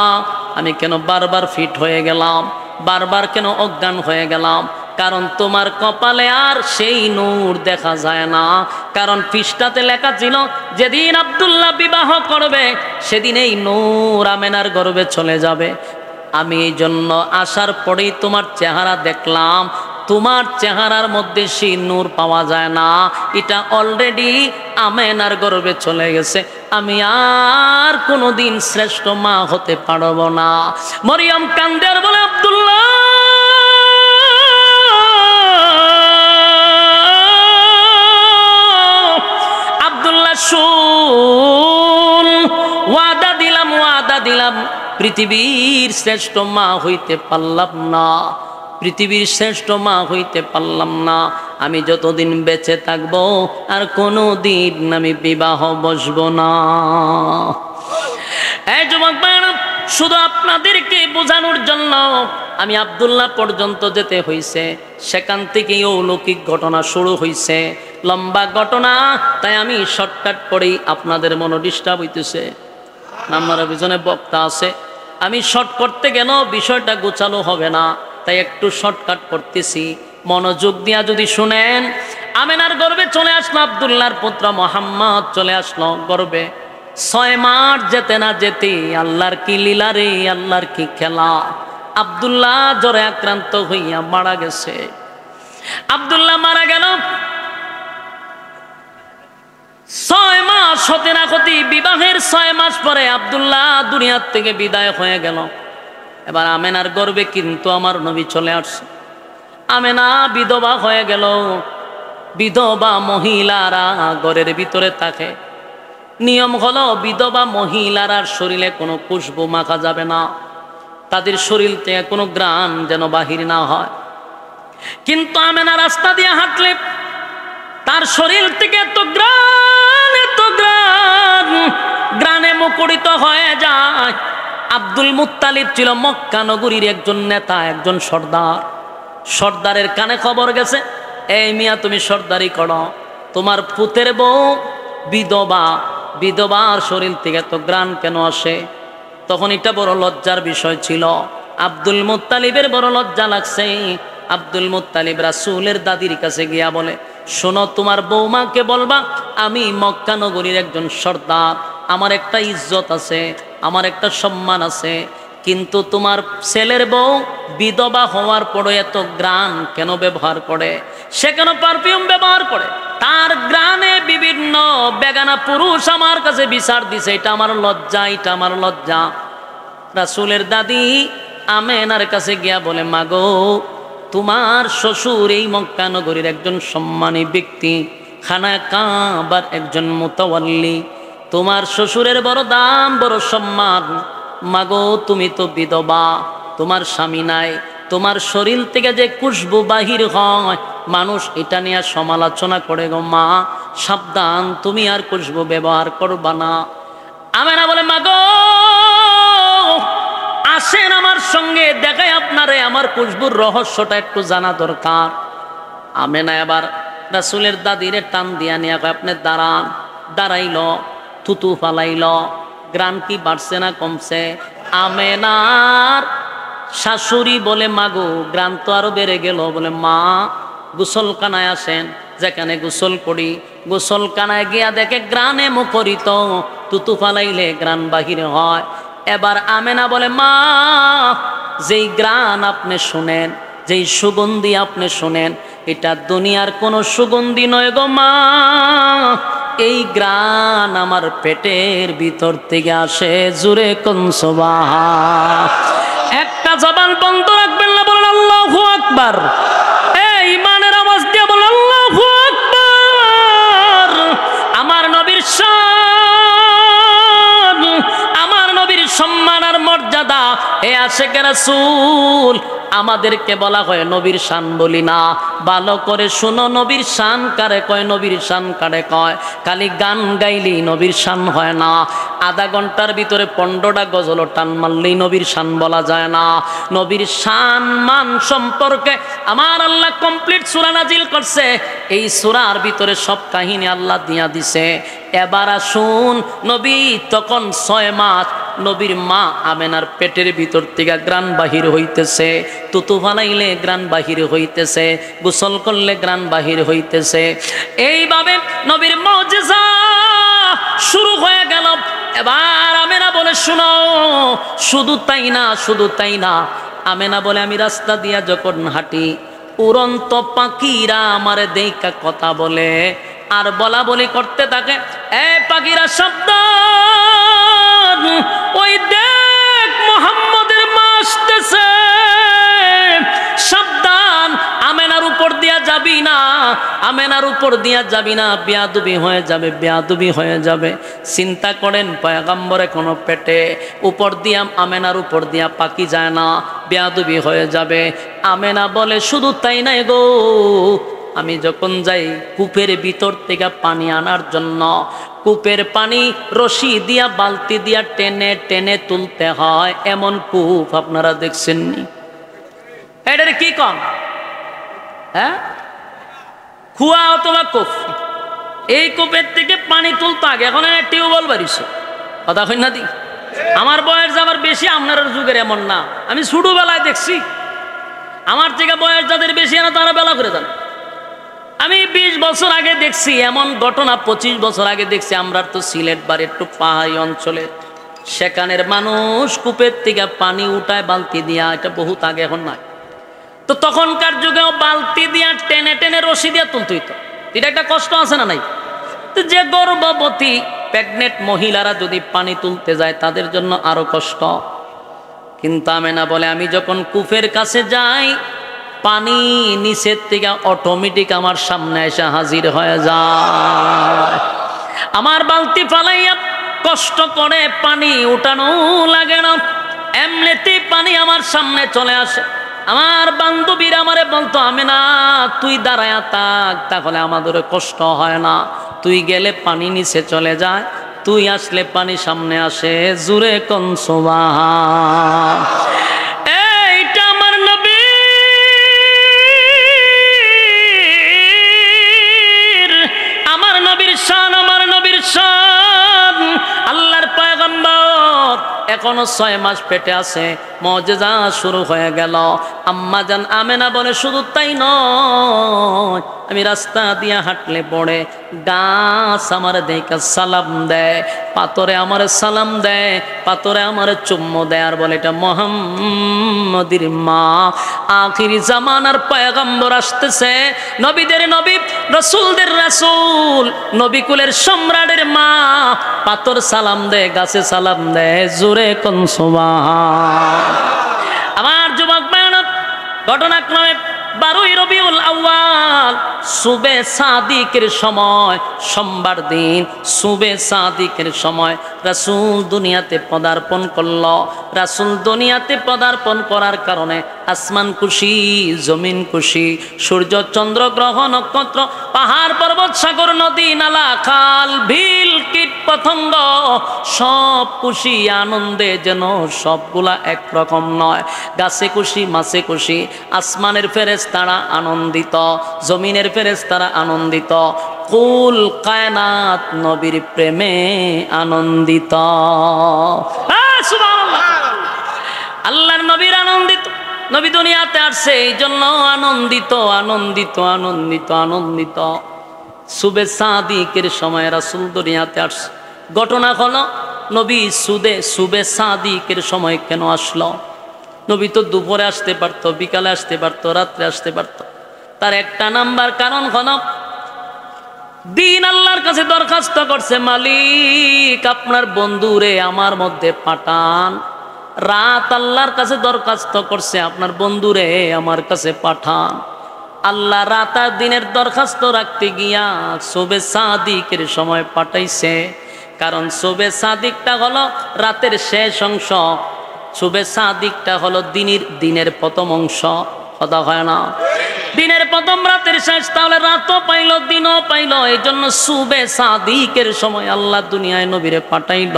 আমি কেন বারবার ফিট হয়ে গেলাম, বারবার কেন অজ্ঞান হয়ে গেলাম? কারণ তোমার কপালে আর সেই নূর দেখা যায় না। কারণ পৃষ্ঠাতে লেখা ছিল, যেদিন আব্দুল্লাহ বিবাহ করবে সেদিন এই নূর আমেনার গর্ভে চলে যাবে। আমি এই জন্য আসার পরেই তোমার চেহারা দেখলাম, তোমার চেহারার মধ্যে সেই নূর পাওয়া যায় না, এটা অলরেডি আমেনার গর্ভে চলে গেছে। আমি আর কোনোদিন শ্রেষ্ঠ মা হতে পারবো না। মরিয়ম কান্দে আর বলে, আব্দুল্লাহ, আব্দুল্লাহ শুন, ওয়াদা দিলাম, ওয়াদা দিলাম, পৃথিবীর শ্রেষ্ঠ মা হইতে পারলাম না, পৃথিবীর শ্রেষ্ঠ মা হইতে পারলাম না। আমি যতদিন বেঁচে থাকবো আর কোনো দিন আমি বিবাহ বসবো না। এই যুবক ভাইরা, শুধু আপনাদেরকে বোঝানোর জন্য আমি আব্দুল্লাহ পর্যন্ত যেতে হইছে। সেখান থেকেই অলৌকিক ঘটনা শুরু হইছে, লম্বা ঘটনা। তাই আমি শর্টকাট করেই, আপনাদের মনো ডিস্টার্ব হইতেছে, আমার পিছনে বক্তা আছে, আমি শর্ট করতে গেলেও বিষয়টা গোছালো হবে না, তাই একটু শর্টকাট করতেছি। মনোযোগ দিয়া যদি শুনেন, আমেনার গর্ভে চলে আসলো আব্দুল্লাহর পুত্র মুহাম্মদ, চলে আসলো গর্ভে। 6 মাস যেতে না যেতে আল্লাহর কি লীলা রে, আল্লাহর কি খেলা। আব্দুল্লাহ জ্বরে আক্রান্ত হইয়া মারা গেছে। আব্দুল্লাহ মারা গেল। 6 মাস হতে না হতে, বিবাহের 6 মাস পরে আব্দুল্লাহ দুনিয়ার থেকে বিদায় হয়ে গেল। এবার আমেনার গর্ভে কিন্তু আমার নবী চলে আসছে। আমেনা বিধবা হয়ে গেল। বিধবা মহিলারা ঘরের ভিতরে থাকে। নিয়ম হলো, বিধবা মহিলার শরীরে কোনো খুশবু মাখা যাবে না, তাদের শরীর থেকে কোনো গ্রাণ যেন বাহির না হয়। কিন্তু আমেনা রাস্তা দিয়ে হাঁটলে তার শরীর থেকে এত গ্রাণ, এত গ্রাণ, গ্রাণে মুখরিত হয়ে যায়। আব্দুল মুত্তালিব ছিল মক্কা নগরীর একজন নেতা, একজন সর্দার। সর্দারের কানে খবর গেছে, এই মিয়া তুমি সর্দারি করো, তোমার পুতের বউ বিধবা, বিধবার শরীর থেকে তো গ্রাণ কেন আসে? তখন এটা বড় লজ্জার বিষয় ছিল। আব্দুল মুত্তালিবের বড় লজ্জা লাগছে। আব্দুল মুত্তালিব রাসূলের দাদির কাছে গিয়া বলে, শোনো, তোমার বৌমাকে বলবা আমি মক্কা নগরীর একজন সর্দার, আমার একটা ইজ্জত আছে, আমার একটা সম্মান আছে, কিন্তু তোমার ছেলের বউ বিধবা হওয়ার পরে এত গ্রাণ কেন ব্যবহার করে? সে কেন পারফিউম ব্যবহার করে? তার গ্রাণে বিভিন্ন বেগানা পুরুষ আমার কাছে বিচার দিছে, এটা আমার লজ্জা, এটা আমার লজ্জা। রাসূলের দাদি আমেনার কাছে গিয়া বলে, মাগো, তোমার শ্বশুর এই মক্কা নগরীর একজন সম্মানী ব্যক্তি, খানা কাবার একজন মুতাওয়াল্লি, তোমার শ্বশুরের বড় দাম, বড় সম্মান। মাগো, তুমি তো বিধবা, তোমার স্বামী নাই, তোমার শরীর থেকে যে খুশবু বাহির হয় মানুষ এটা নিয়ে সমালোচনা করে গো মা, সাবধান, তুমি আর খুশবু ব্যবহার করবা না। আমেনা বলে, মাগো আসেন আমার সঙ্গে, দেখাই আপনারে আমার খুশবুর রহস্যটা একটু জানা দরকার। আমেনা এবার রাসূলের দাদিরে টান দিয়া নিয়ে আপনি দাঁড়ান। দাঁড়াইল, থুতু ফালাইল, গ্রান কি বাড়ছে না কমছে? আমেনার শাশুড়ি বলে, মাগো গ্রান তো আরো বেড়ে গেল। বলে, মা গোসলখানায় আসেন, যেখানে গোসল করি, গোসলখানায় গিয়া দেখে গ্রানে মুখরিত, থুতু ফালাইলে গ্রান বাহিরে হয়। এবার আমেনা বলে, মা যেই গ্রান আপনি শুনেন, যেই সুগন্ধি আপনি শুনেন, এটা দুনিয়ার কোনো সুগন্ধি নয় গো মা, এই গ্রান আমার পেটের ভিতর থেকে আসে। জুরে কোন সুবহান। একটা জবান বন্ধ রাখবেন না, বলেন আল্লাহু আকবার। এই ইমানের আওয়াজ দিয়ে বলেন আল্লাহু আকবার। আমার নবীর শান, আমার নবীর সম্মান আর মর্যাদা, এ আশিকে রাসূল আমাদেরকে বলা হয় নবীর শান বলি না। ভালো করে শুনো, নবীর শান কারে কয়, নবীর শান কারে কয়? খালি গান গাইলেই নবীর শান হয় না, আধা ঘন্টার ভিতরে 15টা গজল টান মারলেই নবীর শান বলা যায় না। নবীর শান মান সম্পর্কে আমার আল্লাহ কমপ্লিট সূরা নাজিল করছে। এই সূরার ভিতরে সব কাহিনী আল্লাহ দিয়া দিছে। এবার আসুন, নবী তখন 6 মাস, নবীর মা আমেনার পেটের ভিতর থেকে গ্রান বাহির হইতেছে, তুতু ফালাইলে গ্রান বাহির হইতেছে, গোসল করলে গ্রান বাহির হইতেছে। এইভাবে নবীর মুজিজা শুরু হয়ে গেল। এবার আমেনা বলে, শুনো, শুধু তাই না, শুধু তাই না। আমেনা বলে, আমি রাস্তা দিয়া যখন হাঁটি, উড়ন্ত পাখিরা আমারে দেইকা কথা বলে আর বলা বলি করতে থাকে, এ পাখিরা সাবধান, ওই দেখ মুহাম্মদের মা আসতেছে, সাবধান, আমেনার উপর দিয়া যাবি না, আমেনার উপর দিয়া যাবি না, বেয়াদবি হয়ে যাবে, বেয়াদবি হয়ে যাবে। চিন্তা করেন, পয়গম্বর এখনো পেটে, উপর দিয়া আমেনার উপর দিয়া পাখি যায় না, বেয়াদবি হয়ে যাবে। আমেনা বলে, শুধু তাই নাই গো, আমি যখন যাই কূপের ভিতর থেকে পানি আনার জন্য, কূপের পানি রশি দিয়া বালতি দিয়া টেনে টেনে তুলতে হয়, এমন কূপ আপনারা দেখছেননি? এটার কি কম? হ্যাঁ, কুয়া অথবা কূপ। এই কূপের থেকে পানি তুলতে আগে, এখন টিউবওয়েল বাড়িছে, কথা কই না দি? আমার বয়স যাবার বেশি, আপনার যুগের এমন না। আমি ছোটবেলায় দেখছি, আমার থেকে বয়স যাদের বেশি না তারা বেলা করে যান। আমি 20 বছর আগে দেখছি এমন ঘটনা, 25 বছর আগে দেখছি। আমরা তো সিলেট বাড়ি একটু পাহাড়ি অঞ্চলে, সেখানের মানুষ কূপের থেকে পানি উঠায় বালতি দিয়া, এটা বহুত আগে, এখন নাই। তো তখনকার যুগেও বালতি দিয়া টেনে টেনে রশি দিয়া তুলতে হইতো। এটা একটা কষ্ট আছে না নাই? তো যে গর্ভবতী প্রেগনেন্ট মহিলারা যদি পানি তুলতে যায় তাদের জন্য আরো কষ্ট। কিন্তু আমেনা বলে, আমি যখন কূপের কাছে যাই, পানি নিচের থেকে অটোমেটিক আমার সামনে এসে হাজির হয়ে যায়। আমার বালতি ফালাইয়া কষ্ট করে পানি উঠানো লাগে না, এমনিতে পানি আমার সামনে চলে আসে। আমার বান্ধবীরা আমারে বলতো, আমেনা তুই দাঁড়ায়া থাক, তাহলে আমাদের কষ্ট হয় না, তুই গেলে পানি নিচে চলে যায়, তুই আসলে পানি সামনে আসে, জুরে কোন সুবহান। এইটা আমার নবীর শান, আমার নবীর শান। আল্লাহর পয়গম্বর এখনো 6 মাস পেটে আছে, মুজিজা শুরু হয়ে গেল। আম্মা জান আমেনা বলে শুধু তাই নয়, আমি রাস্তা দিয়া হাঁটলে পড়ে গাছ আমার দেখা সালাম দেয়, পাথরে আমার সালাম দেয়, পাথরে আমার চুম্মো দেয়, আর বলে এটা মুহাম্মাদির মা। আখিরি জামানার পয়গম্বর আসতেছে, নবীদের নবী, রাসূলদের রাসূল, নবী কুলের সম্রাটের মা। পাথর সালাম দেয়, গাছে সালাম দেয়, জোরে কোন সুবহান। আমার যুবক ভাইরা, ঘটনাক্রমে 12ই রবিউল আউয়াল সুবে সাদিকের সময়, সোমবার দিন সুবে সাদিকের সময় রাসূল দুনিয়াতে পদার্পণ করল। রাসূল দুনিয়াতে পদার্পণ করার কারণে আসমান খুশি, জমিন খুশি, সূর্য চন্দ্র গ্রহ নক্ষত্র পাহাড় পর্বত সাগর নদী নালা খাল বিল কীট পতঙ্গ সব খুশি আনন্দে, যেন সবগুলা একরকম নয়। গাছে খুশি, মাছে খুশি, আসমানের ফেরেশতারা আনন্দিত, জমিনের ফেরেশতারা আনন্দিত, কুল কায়নাত নবীর প্রেমে আনন্দিত। সুবহানাল্লাহ। আল্লাহর নবীর আনন্দিত, নবী দুনিয়াতে আসছে এই জন্য আনন্দিত, আনন্দিত, আনন্দিত, আনন্দিত। সুবে সাদিকের সময় রাসূল দুনিয়াতে আসছে। ঘটনা হলো, নবী সুবে সাদিকের সময় কেন আসলো? নবী তো দুপুরে আসতে পারত, বিকালে আসতে পারত, রাত্রে আসতে পারত। তার একটা নাম্বার কারণ হলো, দিন আল্লাহর কাছে দরখাস্ত করছে, মালিক আপনার বন্ধুরে আমার মধ্যে পাঠান। রাত আল্লাহর কাছে দরখাস্ত করছে, আপনার বন্ধুরে আমার কাছে পাঠান। আল্লাহ রাত আর দিনের দরখাস্ত রাখতে গিয়া সুবে সাদিকের সময় পাঠাইছে। কারণ সুবে সাদিকটা হলো রাতের শেষ অংশ, সুবে সাদিকটা হলো দিনের প্রথম অংশ। কথা হয় না? দিনের প্রথম রাতের শেষ, তাহলে রাতও পাইল দিনও পাইল। এই জন্য সুবে সাদিকের সময় আল্লাহ দুনিয়ায় নবীরে পাঠাইল,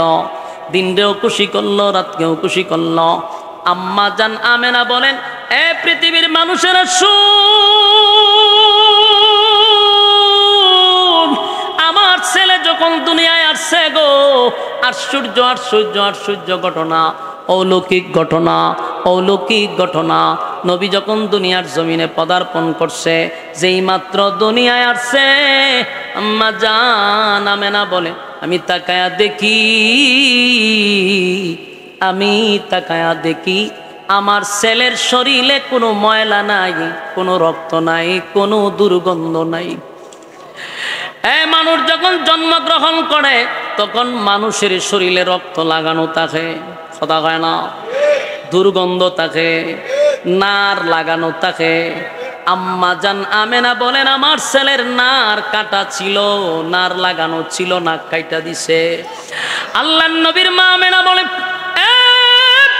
দিনরেও খুশি করলো, রাতকেও খুশি করলো। আম্মা জান আমেনা বলেন, এ পৃথিবীর মানুষেরা শুন, আমার ছেলে যখন দুনিয়ায় আসছে গো, আশ্চর্য আশ্চর্য আশ্চর্য ঘটনা, অলৌকিক ঘটনা, অলৌকিক ঘটনা। নবী যখন দুনিয়ার জমিনে পদার্পণ করছে, যেই মাত্র দুনিয়ায় আসছে, আম্মা জান আমেনা বলে, আমি তাকায়া দেখি, আমি তাকায়া দেখি আমার ছেলের শরীরে কোনো ময়লা নাই, কোনো রক্ত নাই, কোনো দুর্গন্ধ নাই। মানুষ যখন জন্মগ্রহণ করে তখন মানুষের শরীরে রক্ত লাগানো থাকে, কথা হয় না? দুর্গন্ধ থাকে, নার লাগানো থাকে। আম্মা জান আমেনা বলেন, আমার ছেলের নার কাটা ছিল, নার লাগানো ছিল, নাক কাইটা দিছে। আল্লাহর নবীর মা আমেনা বলে,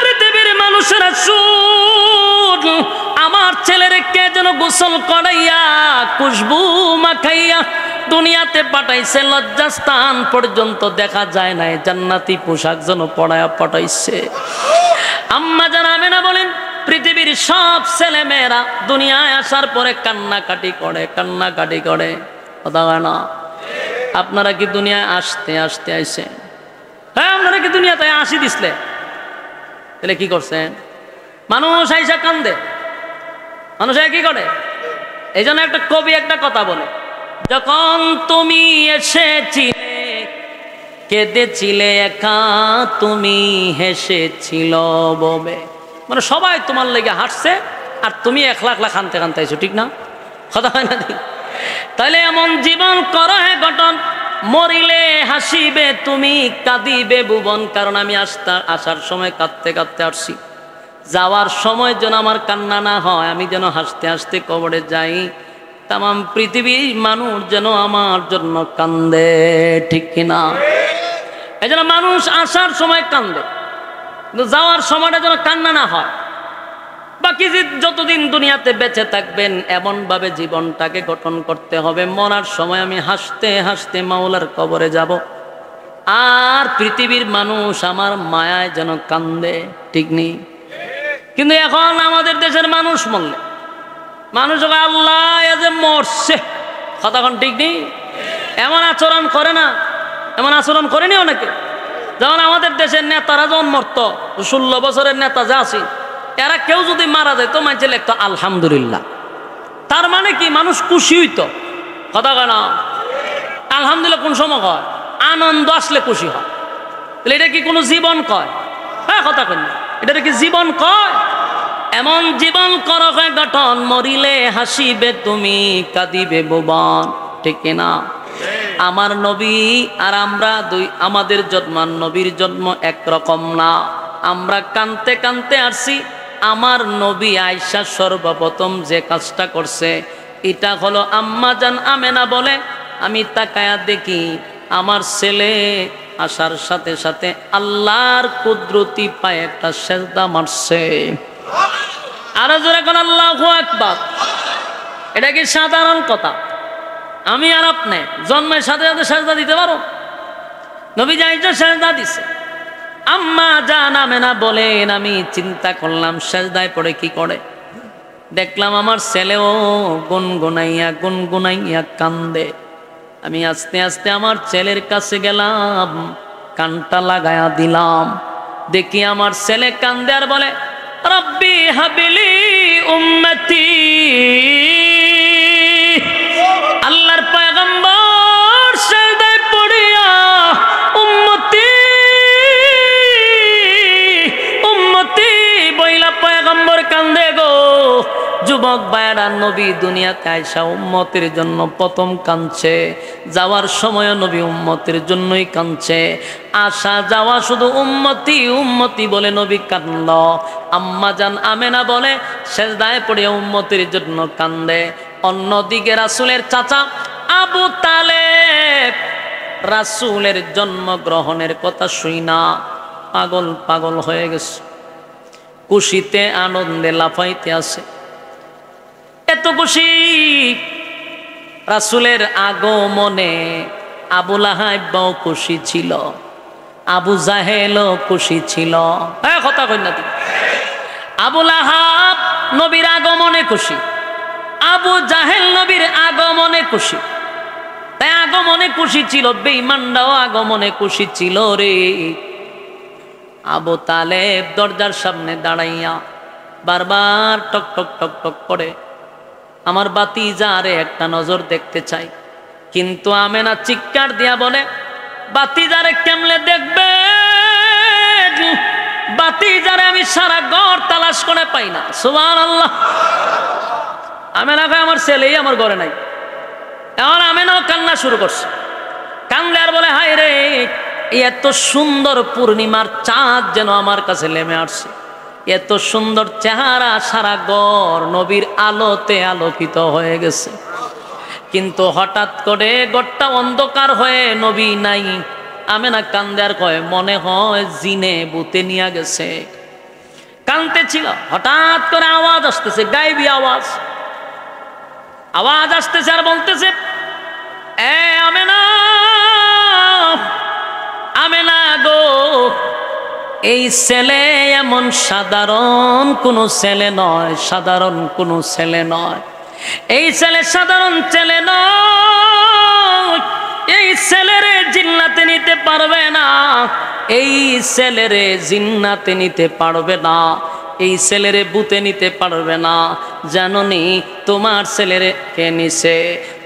পৃথিবীর মানুষেরা শুন, আমার ছেলের কে যেন গোসল করাইয়া খুশবু মাখাইয়া দুনিয়াতে পাঠাইছে, লজ্জাস্থান পর্যন্ত দেখা যায় নাই, জান্নাতি পোশাক যেন পড়ায়া পাঠাইছে। আম্মা জান আমেনা বলেন, পৃথিবীর সব ছেলে মেয়েরা দুনিয়ায় আসার পরে কান্নাকাটি করে, কান্নাকাটি করে। কথা হয় না? আপনারা কি দুনিয়ায় আসতে আসতে আইছে? হ্যাঁ, আপনারা কি দুনিয়াতে আসি দিসলে? তাহলে কি করছেন? মানুষ আইসা কান্দে, মানুষ কি করে? এই জন্য একটা কবি একটা কথা বলে, যখন তুমি এসেছিলে কেঁদেছিলে একা, তুমি হেসেছিল ববে। মানে সবাই তোমার লেগে হাসছে আর তুমি একলা একলা কানতে কানতে আইছো, ঠিক না? কথা হয় না? তাহলে এমন জীবন করো হে গঠন, মরিলে হাসিবে তুমি, কাঁদিবে ভুবন। কারণ আমি আসার সময় কাঁদতে কাঁদতে আসছি, যাওয়ার সময় যেন আমার কান্না না হয়, আমি যেন হাসতে হাসতে কবরে যাই, তামাম পৃথিবীর মানুষ যেন আমার জন্য কান্দে, ঠিক কিনা? এই জন্য মানুষ আসার সময় কান্দে, কিন্তু যাওয়ার সময়টা যেন কান্না না হয়। বাকি যতদিন দুনিয়াতে বেঁচে থাকবেন এমনভাবে জীবনটাকে গঠন করতে হবে, মরার সময় আমি হাসতে হাসতে মাওলার কবরে যাব, আর পৃথিবীর মানুষ আমার মায়ায় যেন কান্দে, ঠিক নেই? কিন্তু এখন আমাদের দেশের মানুষ মরলে মানুষ আল্লাহ এ যে মরছে, কতক্ষণ ঠিক নেই? এমন আচরণ করে না, এমন আচরণ করেনি অনেকে। যেমন আমাদের দেশের নেতারা যখন মরত, 16 বছরের নেতা যা আছে, এরা কেউ যদি মারা যায় তো মানছে লিখতো আলহামদুলিল্লাহ। তার মানে কি মানুষ খুশি হইতো, কথা কয় না? আলহামদুলিল্লাহ কোন সময় হয়? আনন্দ আসলে খুশি হয়। তাহলে এটা কি কোনো জীবন কয়? হ্যাঁ, কথা কয় না, এটা কি জীবন কয়? এমন জীবন কর হয় গঠন, মরিলে হাসিবে তুমি, কাঁদিবে ভুবন, ঠিক না? আমার নবী আর আমরা দুই, আমাদের জন্ম আর নবীর জন্ম একরকম না। আমরা কানতে কানতে আসছি। আমার নবী আয়েশা সর্বপ্রথম যে কাজটা করছে এটা হলো, আম্মা জান আমেনা বলে, আমি তাকায়া দেখি আমার ছেলে আসার সাথে সাথে আল্লাহর কুদরতি পায়ে একটা সেজদা মারছে। আরো জোরে কোন আল্লাহু আকবার। এটা কি সাধারণ কথা? আমি আর আপনি জন্মের সাথে সাথে সেজদা দিতে পারো? নবী আয়েশা সেজদা দিছে। আম্মা জান আমেনা বলেন, আমি চিন্তা করলাম সেজদায় পড়ে কি করে। দেখলাম আমার ছেলেও গুনগুনাইয়া গুনগুনাইয়া কান্দে। আমি আস্তে আস্তে আমার ছেলের কাছে গেলাম, কানটা লাগায়া দিলাম। দেখি আমার ছেলে কান্দে আর বলে, রব্বি হাবিলি উম্মতি। আল্লাহর পয়গম্বর সেজদায় পড়িয়া উম্মতি উম্মতি বইলা পয়গম্বর কান্দে গো। যুবক ভাইরা, নবী দুনিয়াতে আয়েশা উম্মতের জন্য প্রথম কাঁদছে। যাওয়ার সময় নবী উম্মতের জন্যই কাঁদছে। আসা যাওয়া শুধু উম্মতি উম্মতি বলে নবী কাঁদল। আম্মা জান আমেনা বলে সেজদায় পড়ে উম্মতের জন্য কান্দে। অন্যদিকে রাসূলের চাচা আবু তালেব রাসূলের জন্মগ্রহণের কথা শুইনা পাগল পাগল হয়ে গেছে, খুশিতে আনন্দে লাফাইতে আছে। এত খুশি রাসূলের আগমনে। আবু লাহাবও খুশি ছিল, আবু জাহেলও খুশি ছিল। হ্যাঁ, কথা কই না? আবু লাহাব নবীর আগমনে খুশি, আবু জাহেল নবীর আগমনে খুশি। তাই আগমনে খুশি ছিল, বেঈমানরাও আগমনে খুশি ছিল রে। আবু তালেব দরজার সামনে দাঁড়াইয়া বারবার টক টক টক টক করে, আমার বাতিজারে একটা নজর দেখতে চাই। কিন্তু আমেনা চিৎকার দিয়া বলে, বাতিজারে কেমনে দেখবে? বাতিজারে আমি সারা ঘর তালাশ করে পাই না। সুবহানাল্লাহ। আমেনা কয়, আমার ছেলেই আমার ঘরে নাই। এখন আমেনাও কান্না শুরু করছে। কান্দে আর বলে, হায় রে, এত সুন্দর পূর্ণিমার চাঁদ যেন আমার কাছে নেমে আসছে। এত সুন্দর চেহারা, সারা ঘর নবীর আলোতে আলোকিত হয়ে গেছে। কিন্তু হঠাৎ করে ঘরটা অন্ধকার হয়ে নবী নাই। আমেনা কান্দে আর কয়, মনে হয় জিনে ভূতে নিয়ে গেছে। কান্দতে ছিল, হঠাৎ করে আওয়াজ আসতেছে, গায়েবী আওয়াজ। আওয়াজ আসতেছে আর বলতেছে, এ আমেনা, আমেনা গো, এই ছেলে এমন সাধারণ কোনো ছেলে নয়, সাধারণ কোনো ছেলে নয়। এই ছেলে সাধারণ ছেলে নয়। এই ছেলেরে জিন্নাতে নিতে পারবে না, এই ছেলেরে জিন্নাতে নিতে পারবে না, এই ছেলেরে ভূতে নিতে পারবে না। জাননি তোমার ছেলেরে কে নিছে?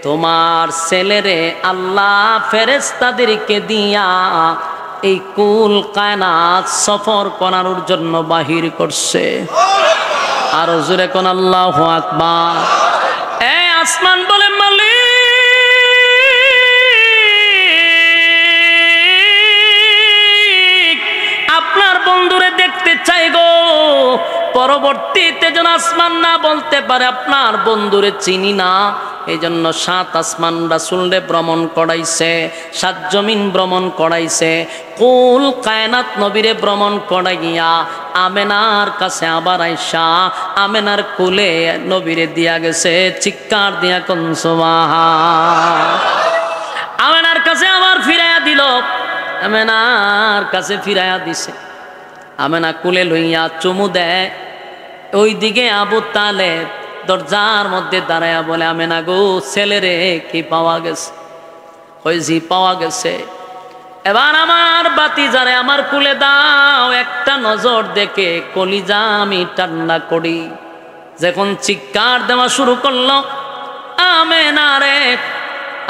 তোমার ছেলেরে আল্লাহ ফেরেশতাদেরকে দিয়া এই কুল কায়নাত সফর করানোর জন্য বাহির করছে। আর জোরে কোন আল্লাহু আকবার। এ আসমান বলে, মালিক আপনার বন্ধুরে দেখতে চাই গো। পরবর্তীতে যেন আসমান না বলতে পারে আপনার বন্ধুরে চিনি না। এই জন্য 7 আসমান রাসূলরে ভ্রমণ করাইছে, 7 জমিন ভ্রমণ করাইছে, কুল কায়নাত নবীরে ভ্রমণ করাইয়া আমেনার কাছে আবার আইসা আমেনার কুলে নবীরে দিয়া গেছে। চিৎকার দিয়া কোন সুবহান। আমেনার কাছে আবার ফিরাইয়া দিল। আমেনার কাছে ফিরাইয়া দিছে। আমেনা কুলে লইয়া চুমু দেয়। ওই দিকে আবু তালেব দরজার মধ্যে দাঁড়ায়া বলে, আমেনা গো, ছেলেরে কি পাওয়া গেছে? ওই জি পাওয়া গেছে। এবার আমার বাতিজারে আমার কুলে দাও, একটা নজর দেখে কলিজা আমি ঠান্ডা করি। যখন চিৎকার দেওয়া শুরু করলো, আমেনা রে,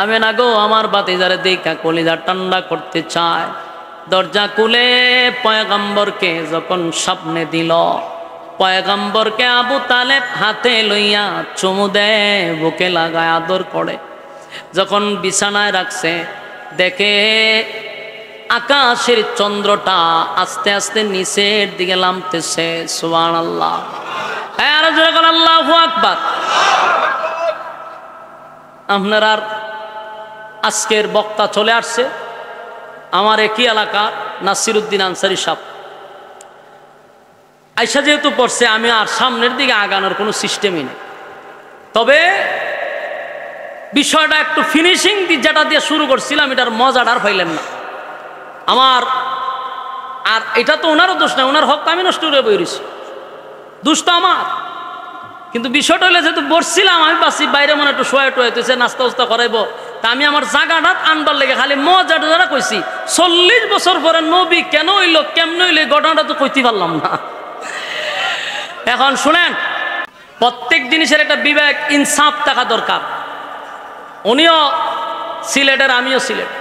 আমেনা গো, আমার বাতিজারে দেখা কলিজা ঠান্ডা করতে চায়। দরজা খুলে পয়গম্বরকে যখন সামনে দিল, পয়গম্বরকে আবু তালেব হাতে লইয়া চুমু দেয়, বুকে লাগায় আদর করে। যখন বিছানায় রাখছে, দেখে আকাশের চন্দ্রটা আস্তে আস্তে নিচের দিকে নামতেছে। সুবহানাল্লাহ, আর জোরে বলেন আল্লাহু আকবার। আপনার আর আজকের বক্তা চলে আসছে, আমার একই এলাকা নাসিরউদ্দিন আনসারী সাহেব। আয়সা যেহেতু পড়ছে, আমি আর সামনের দিকে আগানোর কোনো সিস্টেমই নেই। তবে বিষয়টা একটু ফিনিশিং যেটা দিয়ে শুরু করছিলাম, এটার মজাটা আর পাইলেন না আমার। আর এটা তো ওনারও দোষ না, ওনার হক আমি নষ্ট করে বইছি, দোষ তো আমার। কিন্তু বিষয়টা হলে যেহেতু বসছিলাম, আমি পাচ্ছি বাইরে মনে একটু শোয়া টোয়াইতেছে, নাস্তা উস্তা করাইবো, তা আমি আমার জায়গাটা আনবার লেগে খালি মজাটা যারা কইছি। 40 বছর পরে নবী কেন হইল, কেমন হইল, ঘটনাটা তো কইতে পারলাম না। এখন শুনেন, প্রত্যেক জিনিসের একটা বিবেক ইনসাফ থাকা দরকার। উনিও সিলেটের, আমিও সিলেট,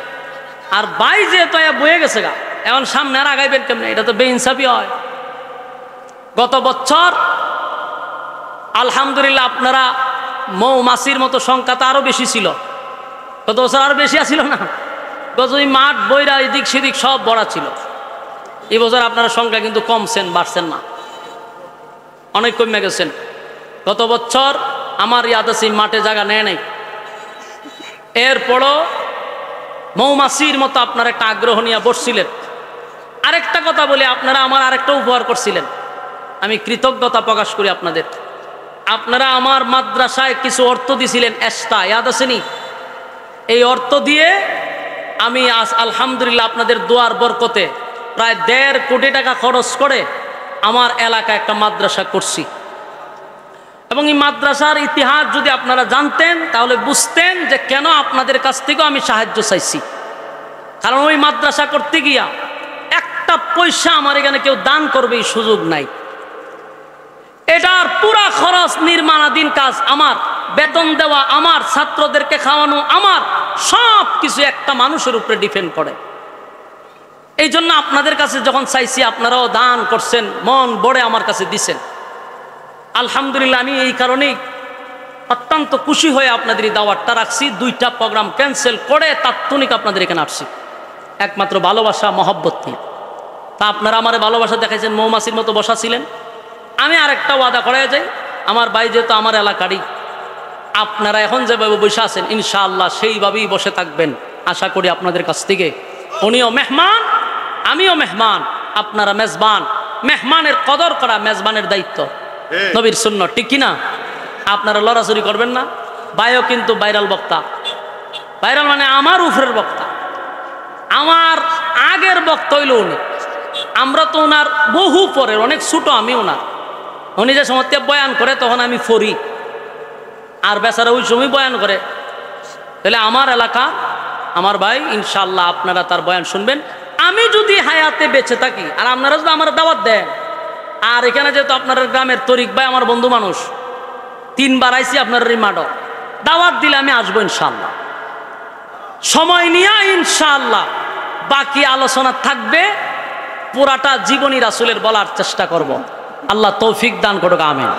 আর ভাই যেহেতু বয়ে গেছে গা, এখন সামনে আর আগাইবেন কেমন, এটা তো বেইনসাফি হয়। গত বছর আলহামদুলিল্লাহ আপনারা মৌমাছির মতো সংখ্যা তো আরো বেশি ছিল, গত বছর আরো বেশি আসছিল না? গত ওই মাঠ বইরা এদিক সেদিক সব ভরা ছিল। এই বছর আপনারা সংখ্যা কিন্তু কমছেন, বাড়ছেন না, অনেক কমে গেছেন। গত বছর আমার ইয়াদ আছে মাঠে জায়গা নেয় নাই, এরপরও মৌমাছির মতো আপনারা একটা আগ্রহ নিয়ে বসছিলেন। আরেকটা কথা বলি, আপনারা আমার আরেকটা উপহার করছিলেন, আমি কৃতজ্ঞতা প্রকাশ করি আপনাদের। আপনারা আমার মাদ্রাসায় কিছু অর্থ দিছিলেন, এক্সট্রা, ইয়াদ আসেনি? এই অর্থ দিয়ে আমি আজ আলহামদুলিল্লাহ আপনাদের দোয়ার বরকতে প্রায় 1.5 কোটি টাকা খরচ করে আমার এলাকায় একটা মাদ্রাসা করছি। এবং এই মাদ্রাসার ইতিহাস যদি আপনারা জানতেন, তাহলে বুঝতেন যে কেন আপনাদের কাছ থেকেও আমি সাহায্য চাইছি। কারণ ওই মাদ্রাসা করতে গিয়া একটা পয়সা আমার এখানে কেউ দান করবে এই সুযোগ নাই। এটার পুরা খরচ, নির্মাণাধীন কাজ আমার, বেতন দেওয়া আমার, ছাত্রদেরকে খাওয়ানো আমার, সব কিছু একটা মানুষের উপরে ডিপেন্ড করে। এই জন্য আপনাদের কাছে যখন চাইছি, আপনারাও দান করছেন, মন বড়ে আমার কাছে দিছেন। আলহামদুলিল্লাহ, আমি এই কারণেই অত্যন্ত খুশি হয়ে আপনাদের এই দাওয়াতটা রাখছি। 2টা প্রোগ্রাম ক্যান্সেল করে তাৎক্ষণিক আপনাদের এখানে আসছি, একমাত্র ভালোবাসা, মহব্বত নিয়ে। তা আপনারা আমার ভালোবাসা দেখাইছেন, মৌমাছির মতো বসা ছিলেন। আমি আরেকটা ওয়াদা করাই যাই, আমার ভাই যেহেতু আমার এলাকারই, আপনারা এখন যেভাবে বসে আছেন ইনশাআল্লাহ সেইভাবেই বসে থাকবেন আশা করি আপনাদের কাছ থেকে। উনিও মেহমান, আমিও মেহমান, আপনারা মেজবান। মেহমানের কদর করা মেজবানের দায়িত্ব, নবীর সুন্নাত, ঠিক কিনা? আপনারা লড়াচড়ি করবেন না। ভাইও কিন্তু ভাইরাল বক্তা, ভাইরাল মানে আমার উপরের বক্তা, আমার আগের বক্তা হইল উনি। আমরা তো ওনার বহু পরের, অনেক ছোট আমি ওনার। উনি যে সময় বয়ান করে তখন আমি ফরি, আর বেচারা ওই সময় বয়ান করে। তাহলে আমার এলাকা, আমার ভাই, ইনশাআল্লাহ আপনারা তার বয়ান শুনবেন। আমি যদি হায়াতে বেঁচে থাকি, আর আপনারা যদি আমার দাওয়াত দেন, আর এখানে যেহেতু আপনার গ্রামের তরিক ভাই আমার বন্ধু মানুষ, 3 বার আইসি আপনার রিমাডো, দাওয়াত দিলে আমি আসবো ইনশাআল্লাহ। সময় নিয়ে ইনশাআল্লাহ বাকি আলোচনা থাকবে, পুরাটা জীবনী রাসূলের বলার চেষ্টা করব। আল্লাহ তৌফিক দান করুক, আমিন।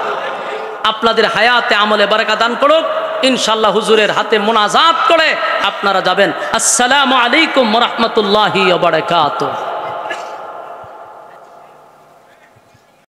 আপনাদের হায়াতে আমলে বারাকা দান করুক। ইনশাআল্লাহ হুজুরের হাতে মোনাজাত করে আপনারা যাবেন। আসসালামু আলাইকুম ওয়া রাহমাতুল্লাহি ওয়া বারাকাতুহু।